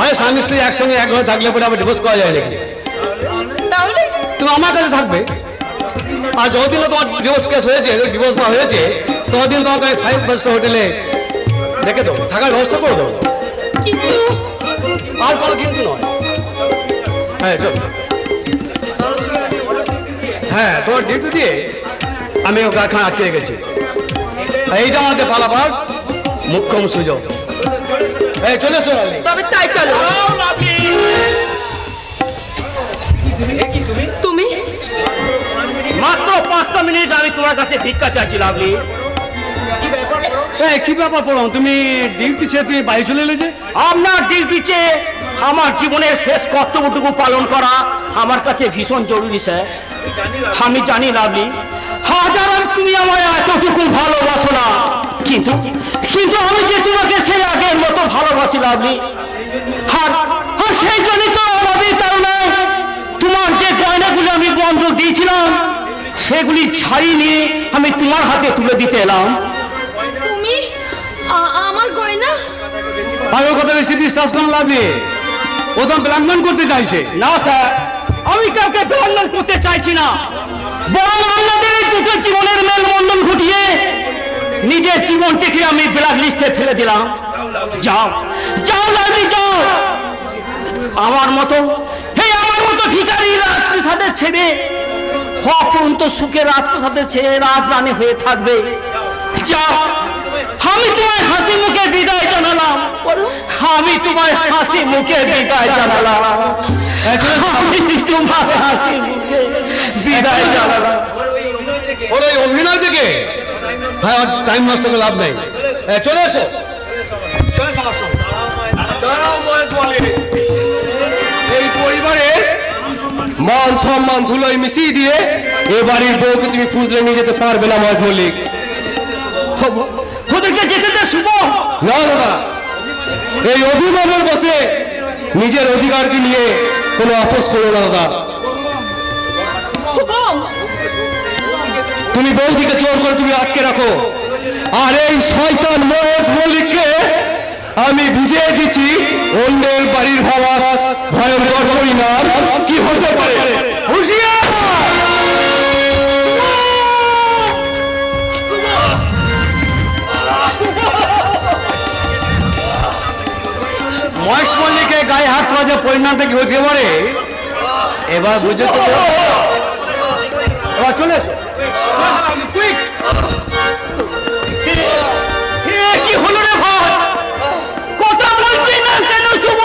আরে স্বামী স্ত্রী একসঙ্গে এক ঘরে থাকলে পরে আবার ডিভোর্স করা যায় নাকি? তাহলে তুমি আমার কাছে থাকবে, আর যতদিন না তোমার ডিভোর্স কেস হয়েছে, ডিভোর্স না হয়েছে, ততদিন তোমাকে আমি 5 স্টার হোটেলে দেখে দেবো, থাকার ব্যবস্থা করে দেবো। কিন্তু আর কোনো কিন্তু নয়। হ্যাঁ চল, হ্যাঁ তোমার ডিউটি দিয়ে আমি ওকে এখানে আটকে রেখেছি। এইটা আমাদের পালাবার মুখ্যম সুযোগ। এই চলে এসো। তবে তাই চলো। তুমি মাত্র 5টা মিনিট আমি তোমার কাছে ভিক্ষা চাইছি লাভলি। কি ব্যাপার পড়ো, তুমি ডিউটি ছেড়ে তুমি বাড়ি চলে এলে যে? আপনার ডিউটি চেয়ে আমার জীবনের শেষ কর্তব্যটুকু পালন করা আমার কাছে ভীষণ জরুরি স্যার। আমি জানি লাভলি, হাজার তুমি আমায় এতটুকু ভালোবাসো না, কিন্তু আমি যে তোমাকে সেই আগের মতো ভালোবাসি লাভলি। আর সেই জন্যই তো আমাদের তারুণায় তোমার যে গয়নাগুলি আমি বন্ধক দিয়েছিলাম সেগুলি ছাড়িয়ে নিয়ে আমি তোমার হাতে তুলে দিতে এলাম। তুমি আমার গয়না? আর ওর কথা বেশি বিশ্বাস করুন লাভলি, ও তো ব্ল্যাকমেল করতে চাইছে। না স্যার, আমি কাউকে ব্ল্যাকমেল করতে চাইছি না, বরং আমাদের দুটো জীবনের মেলবন্ধন ঘটিয়ে নিজের জীবনটিকে আমি ব্ল্যাক লিস্টে ফেলে দিলাম। যাও যাও লাভলি যাও, আমার মতো ভিখারি রাজপ্রাসাদের ছেড়ে অপরন্ত সুখে রাজপ্রাসাদের ছেড়ে রাজরানী হয়ে থাকবে। যাও, আমি তোমায় হাসি মুখে বিদায় জানালাম, আমি তোমায় হাসি মুখে বিদায় জানালাম, আমি তোমায় হাসি মুখে বিদায় জানালাম। ওর ওই অভিনয় থেকে হ্যাঁ টাইম নষ্ট করে লাভ নেই। চলে এসো, চলে এসো আমার সঙ্গে। দাঁড়াও মহেশ মল্লিক, এই পরিবারে মান সম্মান ধুলোয় মিশিয়ে দিয়ে এ বাড়ির বউকে তুমি খুঁজলে নিয়ে যেতে পারবে না মহেশ মল্লিক। ওদেরকে যেতে দে শুভ। না দাদা, এই অভিভাবক বসে নিজের অধিকারকে নিয়ে কোনো আপোষ করো না দাদা। তুমি বৌদিকে জোর করে তুমি আটকে রাখো, আর এই শয়তান মহেশ মল্লিককে আমি বুঝিয়ে দিচ্ছি অন্যের বাড়ির ভাবা ভয়ঙ্কর পরিণাম কি হতে পারে। হুঁশিয়ার! মহেশ মল্লিকের গায়ে হাত তোলা যে পরিণামটা কি হতে পারে এবার বুঝে তো। এবার চলে এসো, কি হলো রে ভাই, কথা বলছি না কেন শুভ?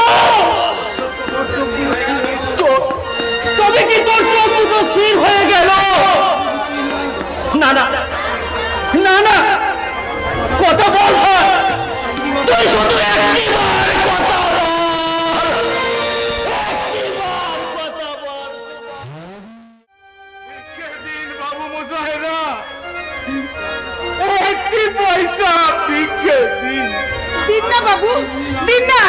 তবে কি তোর চোখ দুটো স্থির হয়ে গেল? না না না না, কথা বল ভাই, তুই শুধু একটিবার কথা বল, একটিবার কথা বল। বাবু মশাইরা একটি পয়সা ভিক্ষে দিন। দিন না বাবু, দিন না,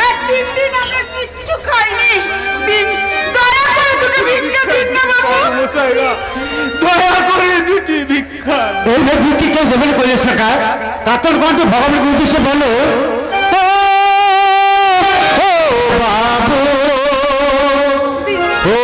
আজ 3 দিন আমরা কিচ্ছু খাইনি, দিন, দয়া করে দুটো ভিক্ষা দিন না বাবু। মশাইরা দয়া করে দুটি ভিক্ষা। এই ভিক্ষি কেউ দেবেন করে সরকার, কাতর কণ্ঠ ভগবানের উদ্দেশ্যে বলো, বাবু ও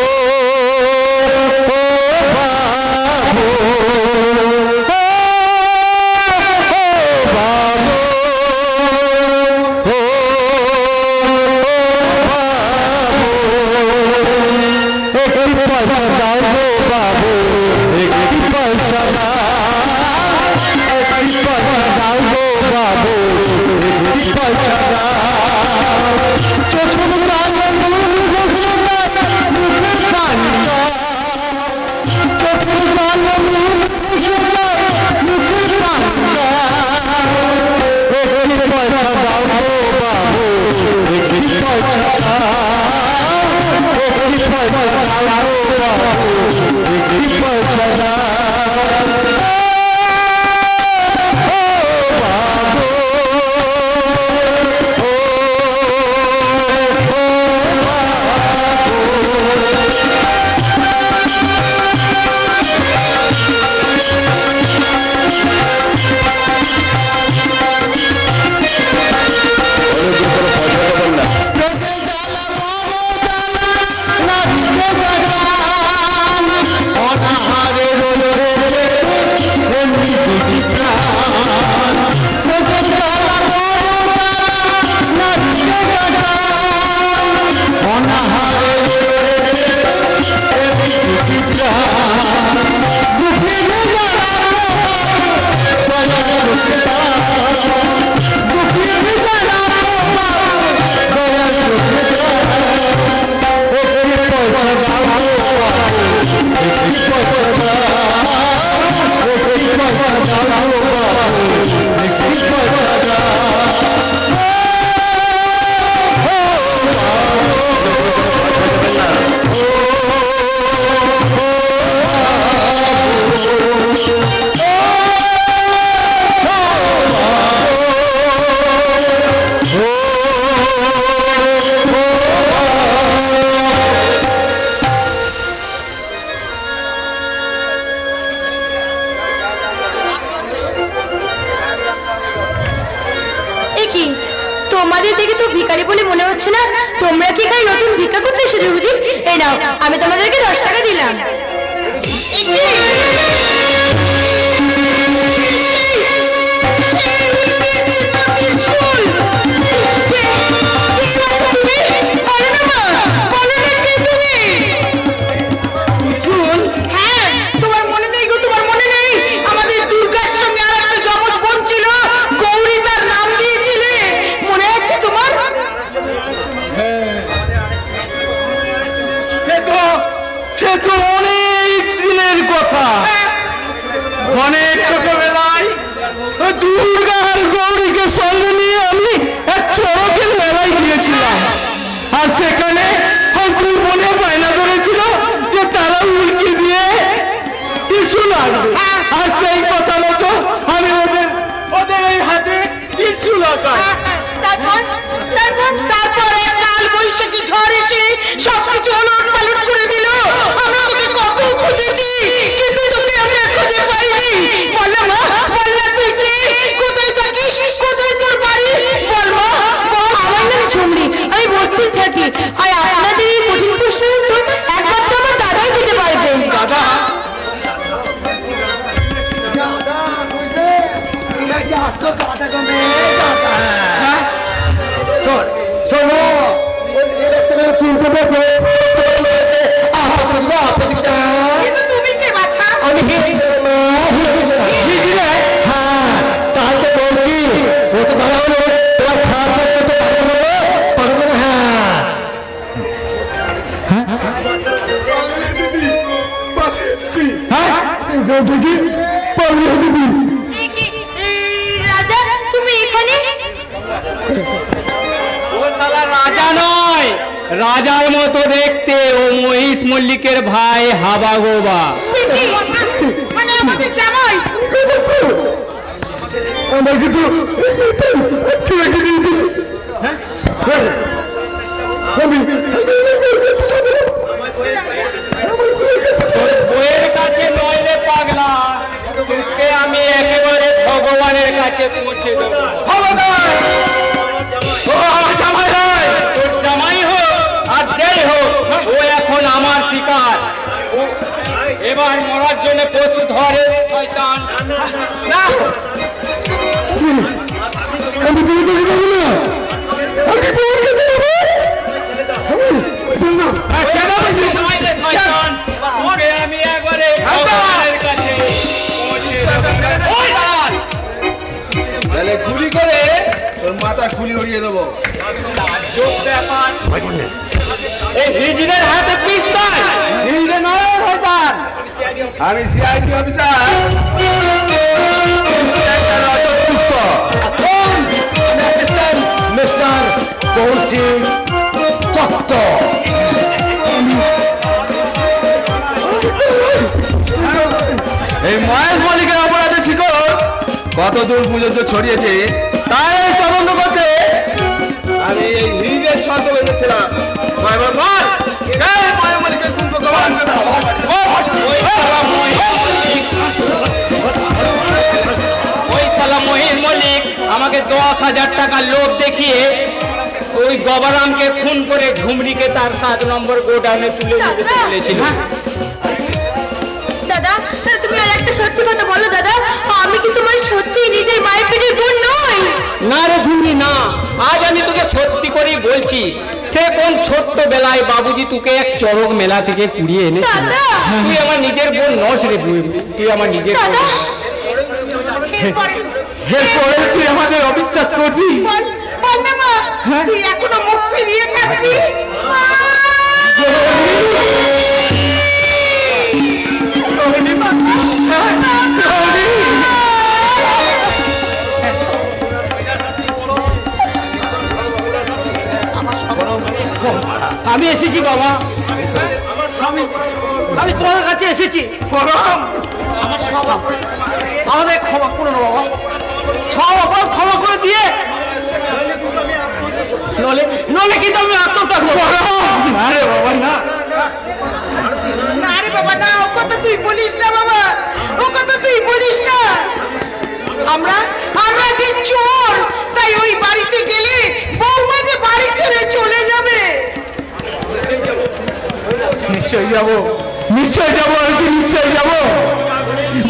তোমাদের দেখে তো ভিখারি বলে মনে হচ্ছে না। তোমরা কি এখানে নতুন ভিক্ষা করতে এসেছো বুঝি? এই নাও, আমি তোমাদেরকে 10 টাকা দিলাম। সে তো অনেক দিনের কথা। অনেক ছোটবেলায় দুর্গা আর গৌরীকে সঙ্গে নিয়ে আমি এক চড়কের মেলায় গিয়েছিলাম। আর সেখানে দুই বোনে বায়না ধরেছিল যে তারা উল্কি দিয়ে টিস্যু লাগবে। আর সেই কথা মতো আমি ওদের এই হাতে টিস্যু লাগাই। তারপর এক কাল বৈশাখী ঝড় এসে সবকিছু ওলট পালট করে দিল। আমরা তোকে কত খুঁজেছি, কিন্তু তোকে আমরা খুঁজে পাইনি। বল না মা, বল না তুই কে, কোথায় থাকিস, কোথায় তোর বাড়ি, বল মা বল। আমার নাম ঝুমরি, আমি বস্তিতে থাকি। আর আপনাদের এই কঠিন প্রশ্নের উত্তর একমাত্র আমার দাদাই দিতে পারবেন। দাদা চিনতে পেরেছে তুমি কে বাছা? আমি হ্যাঁ, তাই তো বলছি। ও তো দাদা হলো তোমার খারাপ কাজ করতে পারবে না। রাজা, তুমি এখানে? ও শালা রাজা নয়, রাজার মতো দেখতে। ও মহিষ মল্লিকের ভাই হাবা গোবা। মানে আমাদের জামাই। আমার কিন্তু বইয়ের কাছে নইলে পাগলা, তোকে আমি একেবারে ভগবানের কাছে পৌঁছে দেবো। তোর জামাই হোক আর যেই হোক, ও এখন আমার শিকার। এবার মরার জন্য প্রস্তুত হরে শয়তান। না আমি তুমি তো দেবো না, আমি তোমাকে দেবো না। শয়তান, তোকে আমি একবারে ভগবানের কাছে পৌঁছে দেবো। তাহলে গুলি করে তোর মাথা খুলি উড়িয়ে দেবো। ব্যাপার এই হিজড়ের হাতে পিস্তল। হিজড়ে নয় শয়তান, আমি সিআইডি অফিসার ইন্সপেক্টর অজয় গুপ্ত। মিস্টার কৌশিক দত্ত। এই মহেশ মল্লিকের অপরাধের শিকড় কত দূর পর্যন্ত ছড়িয়েছে তাই তদন্ত করতে আমি এই হিজের ছন্দ বেঁধেছিলাম। মল্লিকের খুন ওই শালা মহিষ মল্লিক আমাকে 10,000 টাকা লোভ দেখিয়ে ওই গবারামকে খুন করে ঝুমরিকে তার 7 নম্বর গোডাউনে তুলে নিতে বলেছিল। দাদা, তুমি আর একটা সত্যি কথা বলো দাদা। আমি কি তোমার সত্যি নিজের মায়ের পেটের বোন নই? না রে ঝুমরি না, আজ আমি তোকে সত্যি করেই বলছি। সে কোন ছোট্ট বেলায় বাবুজি তোকে এক চড়ক মেলা থেকে কুড়িয়ে এনেছিল। দাদা! তুই আমার নিজের বোন নস রে, তুই আমার নিজের বোন। দাদা, এরপরে এরপরে তুই আমাদের অবিশ্বাস করবি? বল না মা, তুই এখনো মুখ ফিরিয়ে থাকবি? আমি এসেছি বাবা, আমি তোমার কাছে এসেছি। আমাদের ক্ষমা করে দাও বাবা, সব অপরাধ ক্ষমা করে দিয়ে নলে কিন্তু আমি আত্মহত্যা করবো। না রে বাবা না, না রে বাবা না, ও কথা তুই বলিস না বাবা, ও কথা তুই বলিস না। আমরা যে চোর, তাই ওই বাড়িতে গেলে যাব, নিশ্চয় যাব, আর কি নিশ্চয় যাব।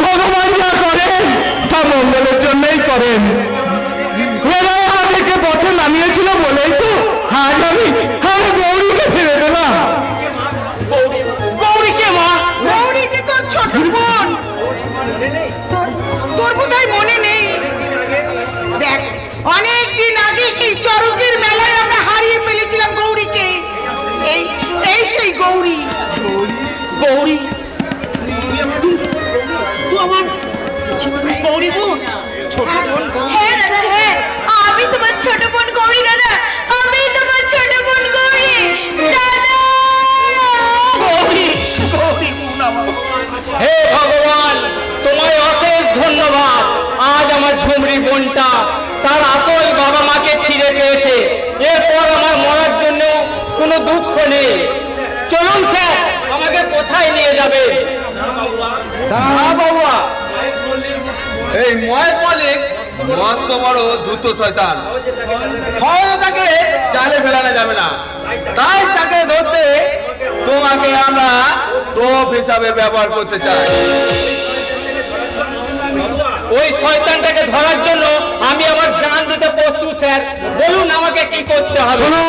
ভগবান যা করেন তা মঙ্গলের জন্যই করেন। এরাই আমাদেরকে পথে নামিয়েছিল বলেই তো আজ আমি গৌরীকে ফিরে পেলাম। গৌরীকে মা? গৌরী যে তোর ছোট বোন, তোর বোধহয় মনে নেই। দেখ, অনেকদিন আগে সেই চরকের মেলায় আমরা হারিয়ে ফেলেছিলাম গৌরীকে। এই সেই গৌরী। গৌরী, তুই আমার গৌরী বোন? ছোট বোন? হ্যাঁ দাদা, হ্যাঁ, আমি তোমার ছোট বোন গৌরী দাদা, আমি তোমার ছোট বোন গৌরী দাদা। গৌরী, গৌরী বোন আমার। হে ভগবান, তোমায় অশেষ ধন্যবাদ। আজ আমার ঝুমরি বোনটা তার আসল বাবা মাকে ফিরে পেয়েছে। এরপর আমার মরার জন্য কোনো দুঃখ নেই। চলুন স্যার, আমাকে কোথায় নিয়ে যাবে? বাবা, এই মহেশ মল্লিক মস্ত বড় দ্রুত শয়তান, সহজতাকে চালে ফেলানো যাবে না। তাই তাকে ধরতে তোমাকে আমরা টোপ হিসাবে ব্যবহার করতে চাই। ওই শয়তানটাকে ধরার জন্য আমি আমার জান দিতে প্রস্তুত স্যার। বলুন আমাকে কি করতে হবে? শোনো,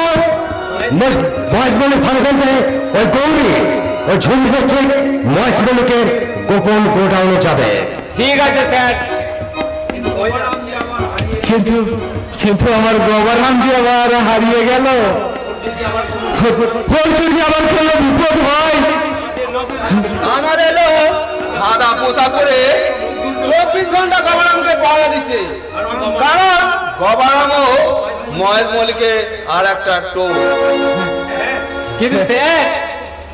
মহেশ মল্লিক ভালো বলতে ওই গৌরী ওই ঝুমরি হচ্ছে মহেশ মল্লিকের গোপন গোডাউনে যাবে। ঠিক আছে স্যার। কিন্তু কিন্তু আমার গোবররাম যে আবার হারিয়ে গেল। ওর যদি আবার কোনো বিপদ হয়। আমাদের লোক সাদা পোশাক পরে 24 ঘন্টা গবারামকে পাহারা দিচ্ছে, কারণ গবারামও মহেশ মল্লিকের আর একটা টোপ। কিন্তু স্যার,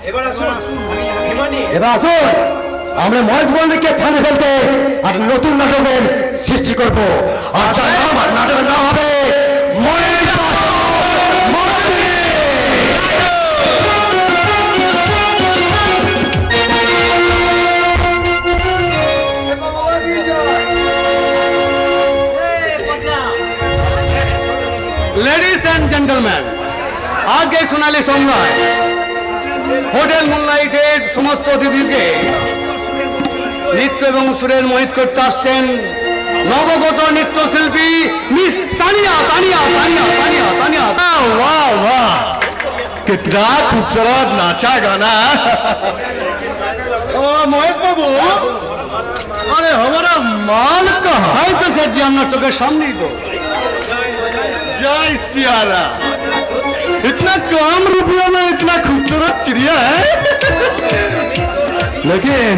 এবার আসুন, আমরা মহেশ মল্লিককে ফাঁদে ফেলতে আর নতুন নাটকের সৃষ্টি করব। আর যার নাম নাটকের নাম হবে মহেশ লেডিজ অ্যান্ড জেন্টলম্যান, আজকে সোনালী সন্ধ্যায় হোটেল মুনলাইটের সমস্ত অতিথিকে নৃত্য এবং সুরের মোহিত করতে আসছেন নবগত নৃত্যশিল্পী মিস তানিয়া। তানিয়া তানিয়া তানিয়া तानिया। वाह वाह, कितना खूबसूरत नाचा गाना। মহেশ বাবু, अरे हमारा माल कहाँ? তাই তো স্যারজি, আপনার চোখের সামনেই তো। जय सियारा, इतना कम रुपयों में इतना खूबसूरत चिड़िया है। लेकिन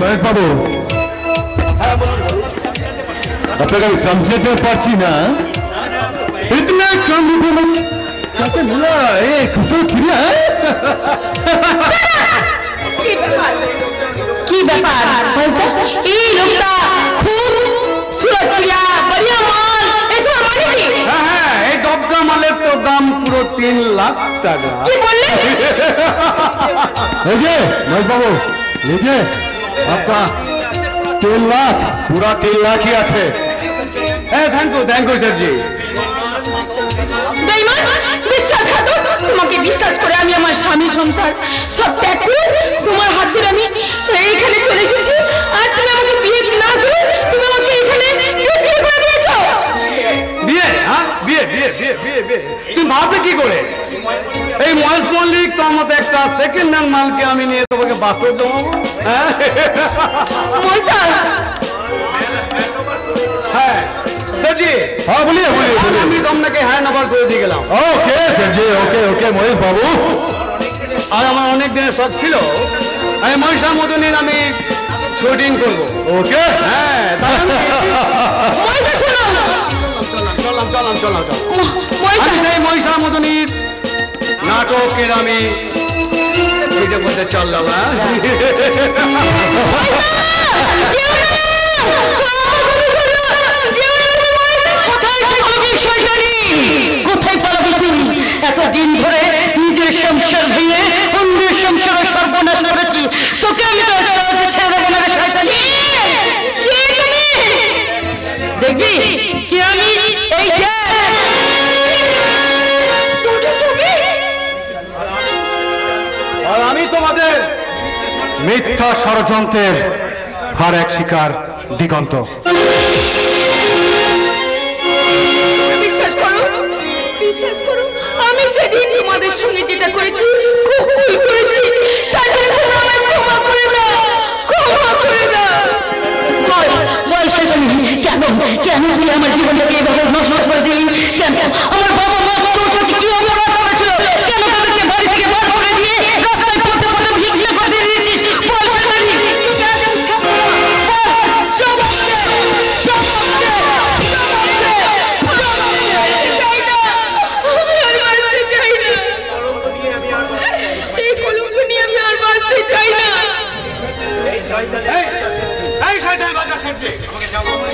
महेश बाबू, আপনাকে আমি समझते पारছি না, इतना कम रुपये में कैसे मिला ये खूबसूरत चिड़िया है? কি ব্যাপার ভাইস্তা, এই লোকটা খুব সুরক্ষিয়া বড়িয়া মাল এসব মানে কি? হ্যাঁ হ্যাঁ, এই দবকা মালের তো দাম পুরো 3 লাখ টাকা। কি বললে? लीजिए महेश बाबू, लीजिए आपका 3 लाख, पूरा 3 लाख ही আছে। হ্যাঁ, থ্যাংক ইউ স্যারজি। বেঈমান, বিশ্বাসঘাতক! তোমাকে বিশ্বাস করে আমি আমার স্বামী সংসার সব ত্যাগ করে তোমার হাত ধরে আমি এইখানে চলে এসেছি, আর তুমি আমাকে বিয়ে না করে তুমি আমাকে এখানে বিয়ে করে দিয়েছো। বিয়ে? হ্যাঁ, বিয়ে বিয়ে বিয়ে বিয়ে বিয়ে তুমি ভাবলে কি করে? এই মহেশ মল্লিক তোর মতো একটা সেকেন্ড হ্যান্ড মালকে আমি নিয়ে তোমাকে বাস্তব জমাবো? হ্যাঁ মহিষা, হ্যাঁ স্যারজি। हाँ बोलिए बोलिए बोलिए। আমি আপনাকে হ্যান্ড ওভার করে দিয়ে গেলাম। ओके सर जी, ओके ओके महेश बाबू। আর আমার অনেক দিনের শখ ছিল আমি মহিষা মদনের আমি শুটিং করবো। ओके হ্যাঁ, তাই মহিষা শোনো, চললাম। মহিষা আমি সেই মহিষা মদনীর নাটকের আমি এইটা বলতে চললাম। কোথায় পালাবি তুমি? এতদিন ধরে নিজের সংসার ভেঙে অন্যের সংসার সর্বনাশ করেছি, তোকে আমি সহজে ছেড়ে দেবো না রে শয়তানি। কে তুমি? দেখবি কি আমি এই আর আমি তোমাদের সব ষড়যন্ত্রের আর এক শিকার দিগন্ত। বিশ্বাস করো আমি সেদিন তোমাদের সঙ্গে যেটা করেছি খুব ভুল করেছি, তার জন্য তোমরা আমায় ক্ষমা করে দাও। কেন তুই আমার জীবনটাকে এভাবে নষ্ট করে দিই? কেন আমার বাবা মা তোর কাছে কি অপরাধ করেছিল? কেন তাদেরকে বাড়ি থেকে বার করে দিয়ে রাস্তায় পথে পথে ভিক্ষা করে দিয়েছিস? বল সেটাই।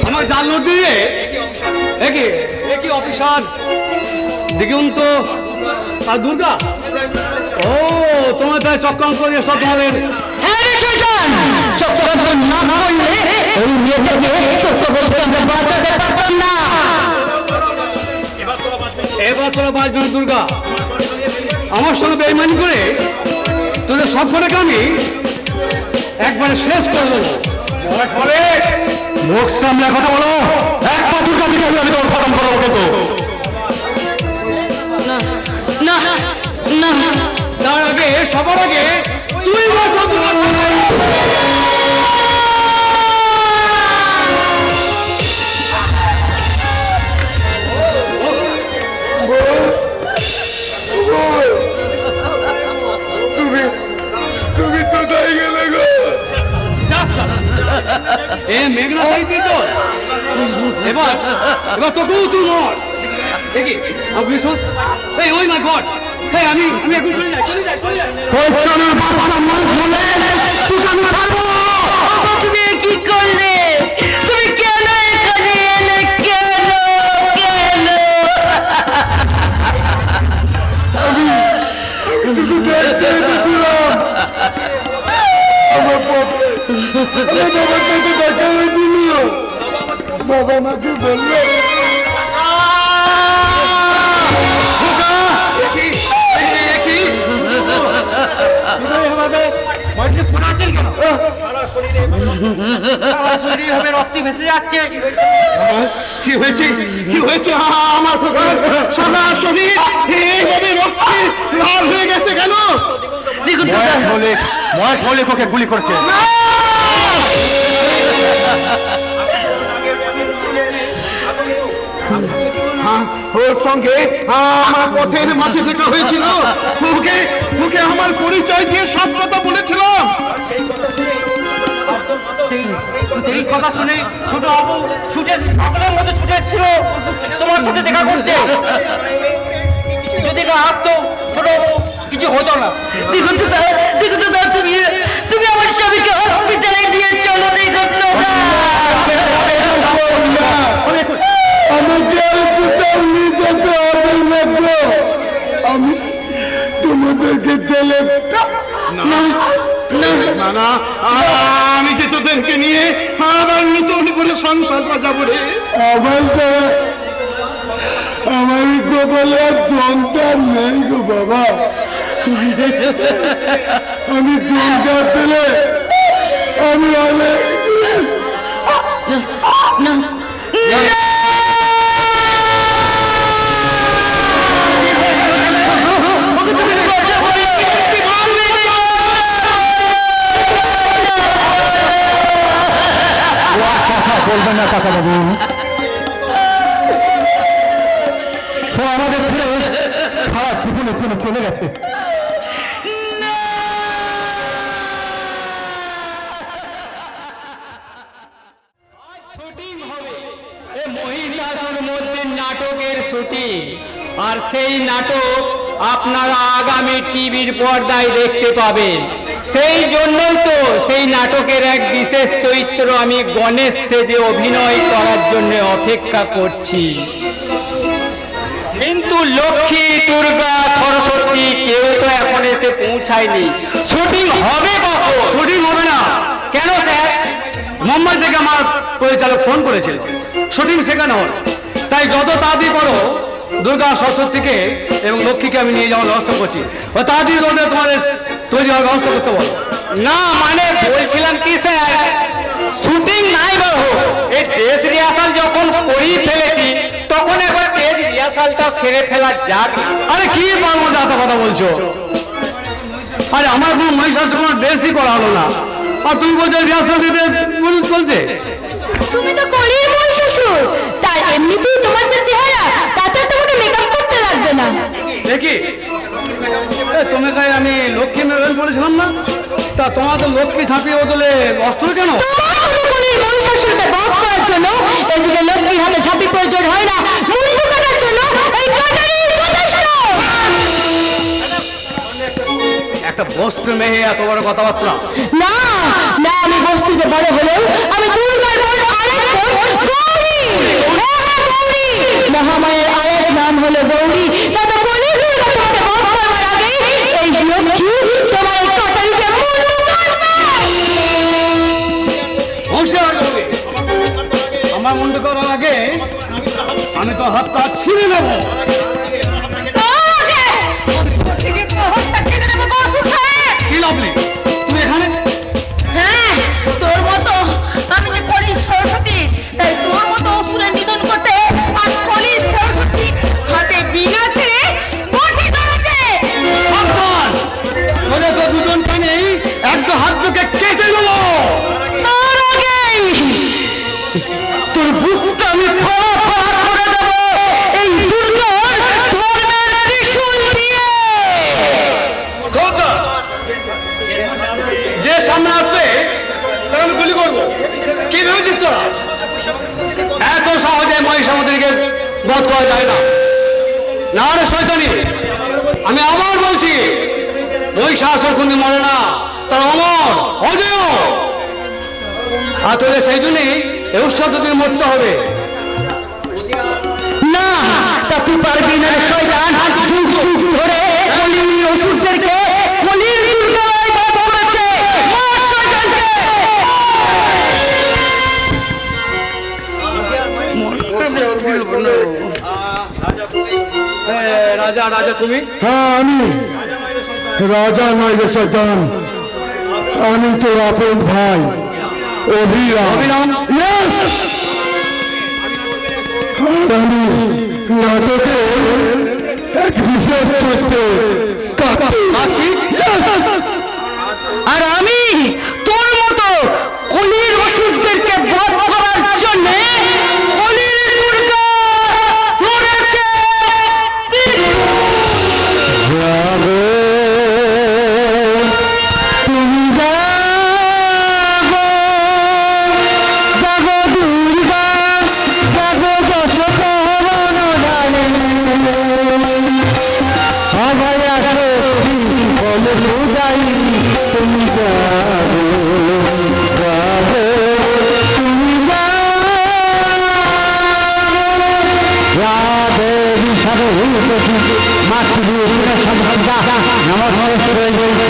আমার জাল নোট দিয়ে একই অফিসার দিগন্ত আর দুর্গা। ও তোমার তাই চক্রান্ত করে সব তোমাদের। হ্যাঁ রে শয়তান, চক্রান্ত না করলে ওই মেয়েটাকে তোকে বলতে আমরা বাঁচাতে পারতাম না। এবার তোরা বাঁচবে না দুর্গা। আমার সঙ্গে বেইমানি করে তোদের সব কটাকে আমি একবারে শেষ করে দেবো। মুখ সামনে কথা বলো, এক পা দুর্গা দিকে আমি তোর খতম করবো কিন্তু। না না তার আগে সবার আগে তুই তুমি তো তাই গেলে গো। এ মেঘনা চাইতে তো এবার তোকেও তুই মর দেখি বিশ্বাস। এই ওই মাই গড, আমি এখন চলে যাই। তুমি কি করলে? তুমি কেন এখানে এলে? কেন আমি তোকে দেখতে দিলাম, আমার বাবার কাছে দেখা হয়েছিল। বাবা মাকে বললো রক্তি ভেসে যাচ্ছে। কি হয়েছে আমার সারা শরীর এইভাবে রক্তে লাল হয়ে গেছে কেন? মহেশ মল্লিক ওকে গুলি করেছে। ওর সঙ্গে আমার পথের মাঝে দেখা হয়েছিল। ওকে আমার পরিচয় দিয়ে সব কথা বলেছিলাম। সেই কথা শুনে ছোট বাবু পাগলের মতো ছুটেছিল তোমার সাথে দেখা করতে। যদি না আসতো ছোট বাবু কিছু হতো না। দিগন্ত দা তুমি আমার স্বামীকে হসপিটালে নিয়ে চলো। দিগন্ত দা আমাকে আমি তোমাদেরকে দিলে না আমি যে তোদেরকে নিয়ে আবার নতুন করে সংসার সাজাবো রে। আমার কপালে দমদার নেই গো বাবা। আমি দমদার দিলে আমি অনেক বলবেন না কাকা বাবু, আমাদের ছেলে সারা জীবনের জন্য চলে গেছে। শুটিং হবে এ মহিষাসুর মধ্যে নাটকের শুটিং, আর সেই নাটক আপনারা আগামী টিভির পর্দায় দেখতে পাবেন। সেই জন্যই তো সেই নাটকের এক বিশেষ চরিত্র আমি গণেশ সেজে অভিনয় করার জন্য অপেক্ষা করছি। কিন্তু লক্ষ্মী, দুর্গা, সরস্বতী কেউ তো এখন এসে পৌঁছায়নি। শুটিং হবে কখন? শুটিং হবে না কেন স্যার? মুম্বাই থেকে আমার পরিচালক ফোন করেছিল, শুটিং সেখানে হল। তাই যত তাড়াতাড়ি করো দুর্গা, সরস্বতীকে এবং লক্ষ্মীকে আমি নিয়ে যাওয়ার ব্যবস্থা করছি। তাড়াতাড়ি তোমাদের তৈরি হওয়ার ব্যবস্থা করতে বলো। না মানে বলছিলাম কি স্যার, শুটিং নাই বাবু, এই ড্রেস রিহার্সাল যখন করেই ফেলেছি তখন একবার স্টেজ রিহার্সালটা সেরে ফেলা যাক। আরে কি পারবো যাতা কথা বলছো? আরে আমার কোনো মহিষাসুর কোনো ড্রেসই করা হলো না, আর তুমি বলছো রিহার্সাল দিতে চলছে। তুমি তো কলির মহিষাসুর, তার এমনিতেই তোমার যে চেহারা তাতে তোমাকে মেকআপ করতে লাগবে না। দেখি তোমাকে আমি লক্ষ্মী মেরন বলেছিলাম না, তা তোমার তো লক্ষ্মী ছাপিয়ে বদলে অস্ত্র কেন? কলির মহিষাসুরকে বধ করার জন্য এই যুগে লক্ষ্মীর হাতে ঝাঁপি প্রয়োজন হয় না, মুন্ডু কাটার জন্য এই কাটারই যথেষ্ট। একটা বস্ত্র মেয়ে এত বড় কথাবার্তা? না না, আমি বস্তিতে বড় হলেও আমি দুর্গার বোন আরেক বোন গৌরী। গৌরী, মহামায়ের আরেক নাম হলো গৌরী। তবে কলির দুর্গা তোমাকে বধ করবার আগে এই লক্ষ্মী তোমার এই কাটারিকে মুন্ডু কাটবে। আমার মুন্ডু করার আগে আমি তো হাতটা ছিঁড়ে নেব। কি লাভলি তুমি এখানে? হ্যাঁ, তোর মতো আমি যে কলির সরস্বতী, তাই তোর মতো অসুরের নিধন করতে আজ কলির সরস্বতী হাতে বিনা ছেড়ে বটি ধরেছে। তোদের তো দুজন কানেই একটা হাত তোকে কেটে দেব। তার আগেই তোর বুকটা আমি ফাড়া ফাড়া করে দেব এই দুর্গার ধর্মের ত্রিশূল দিয়ে। যে সামনে আসবে তাকে আমি গুলি করবো। কি ভেবেছিস তোরা? এত সহজে মহিষামুদ্রীকে বধ করা যায় না। না রে শয়তানি, আমি আবার বলছি, মহিষাসুর কোনদিন মরে না, তার অমর অজেয়। আর তোদের সেই জন্যই এই উৎসব তোদের মরতে হবে। না, তা তুই পারবি না রে শয়তান। যুগ যুগ ধরে কলির অসুরদেরকে কলির দুর্গায় বধ করেছে। মার শয়তানকে। রাজা রাজা তুমি? হ্যাঁ আমি রাজা নয় রে শয়তান, আমি তোর আপন ভাই অভিরাম। Yes! আর আমি নাটকে এক বিশেষ চরিত্রে কাকি। Yes! আর আমি তোর মতো কলির অসুরদেরকে বধ করার জন্য কলির দুর্গা ধরেছে। যাবো তুমি যাবো, যাবো দুর্গা, যাবো দশ করণ জানে। আমার আসো বল যাই, তুমি যাবো, যাবো তুমি যাবো।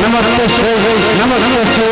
নমস্তে নমস্তে নমস্তে।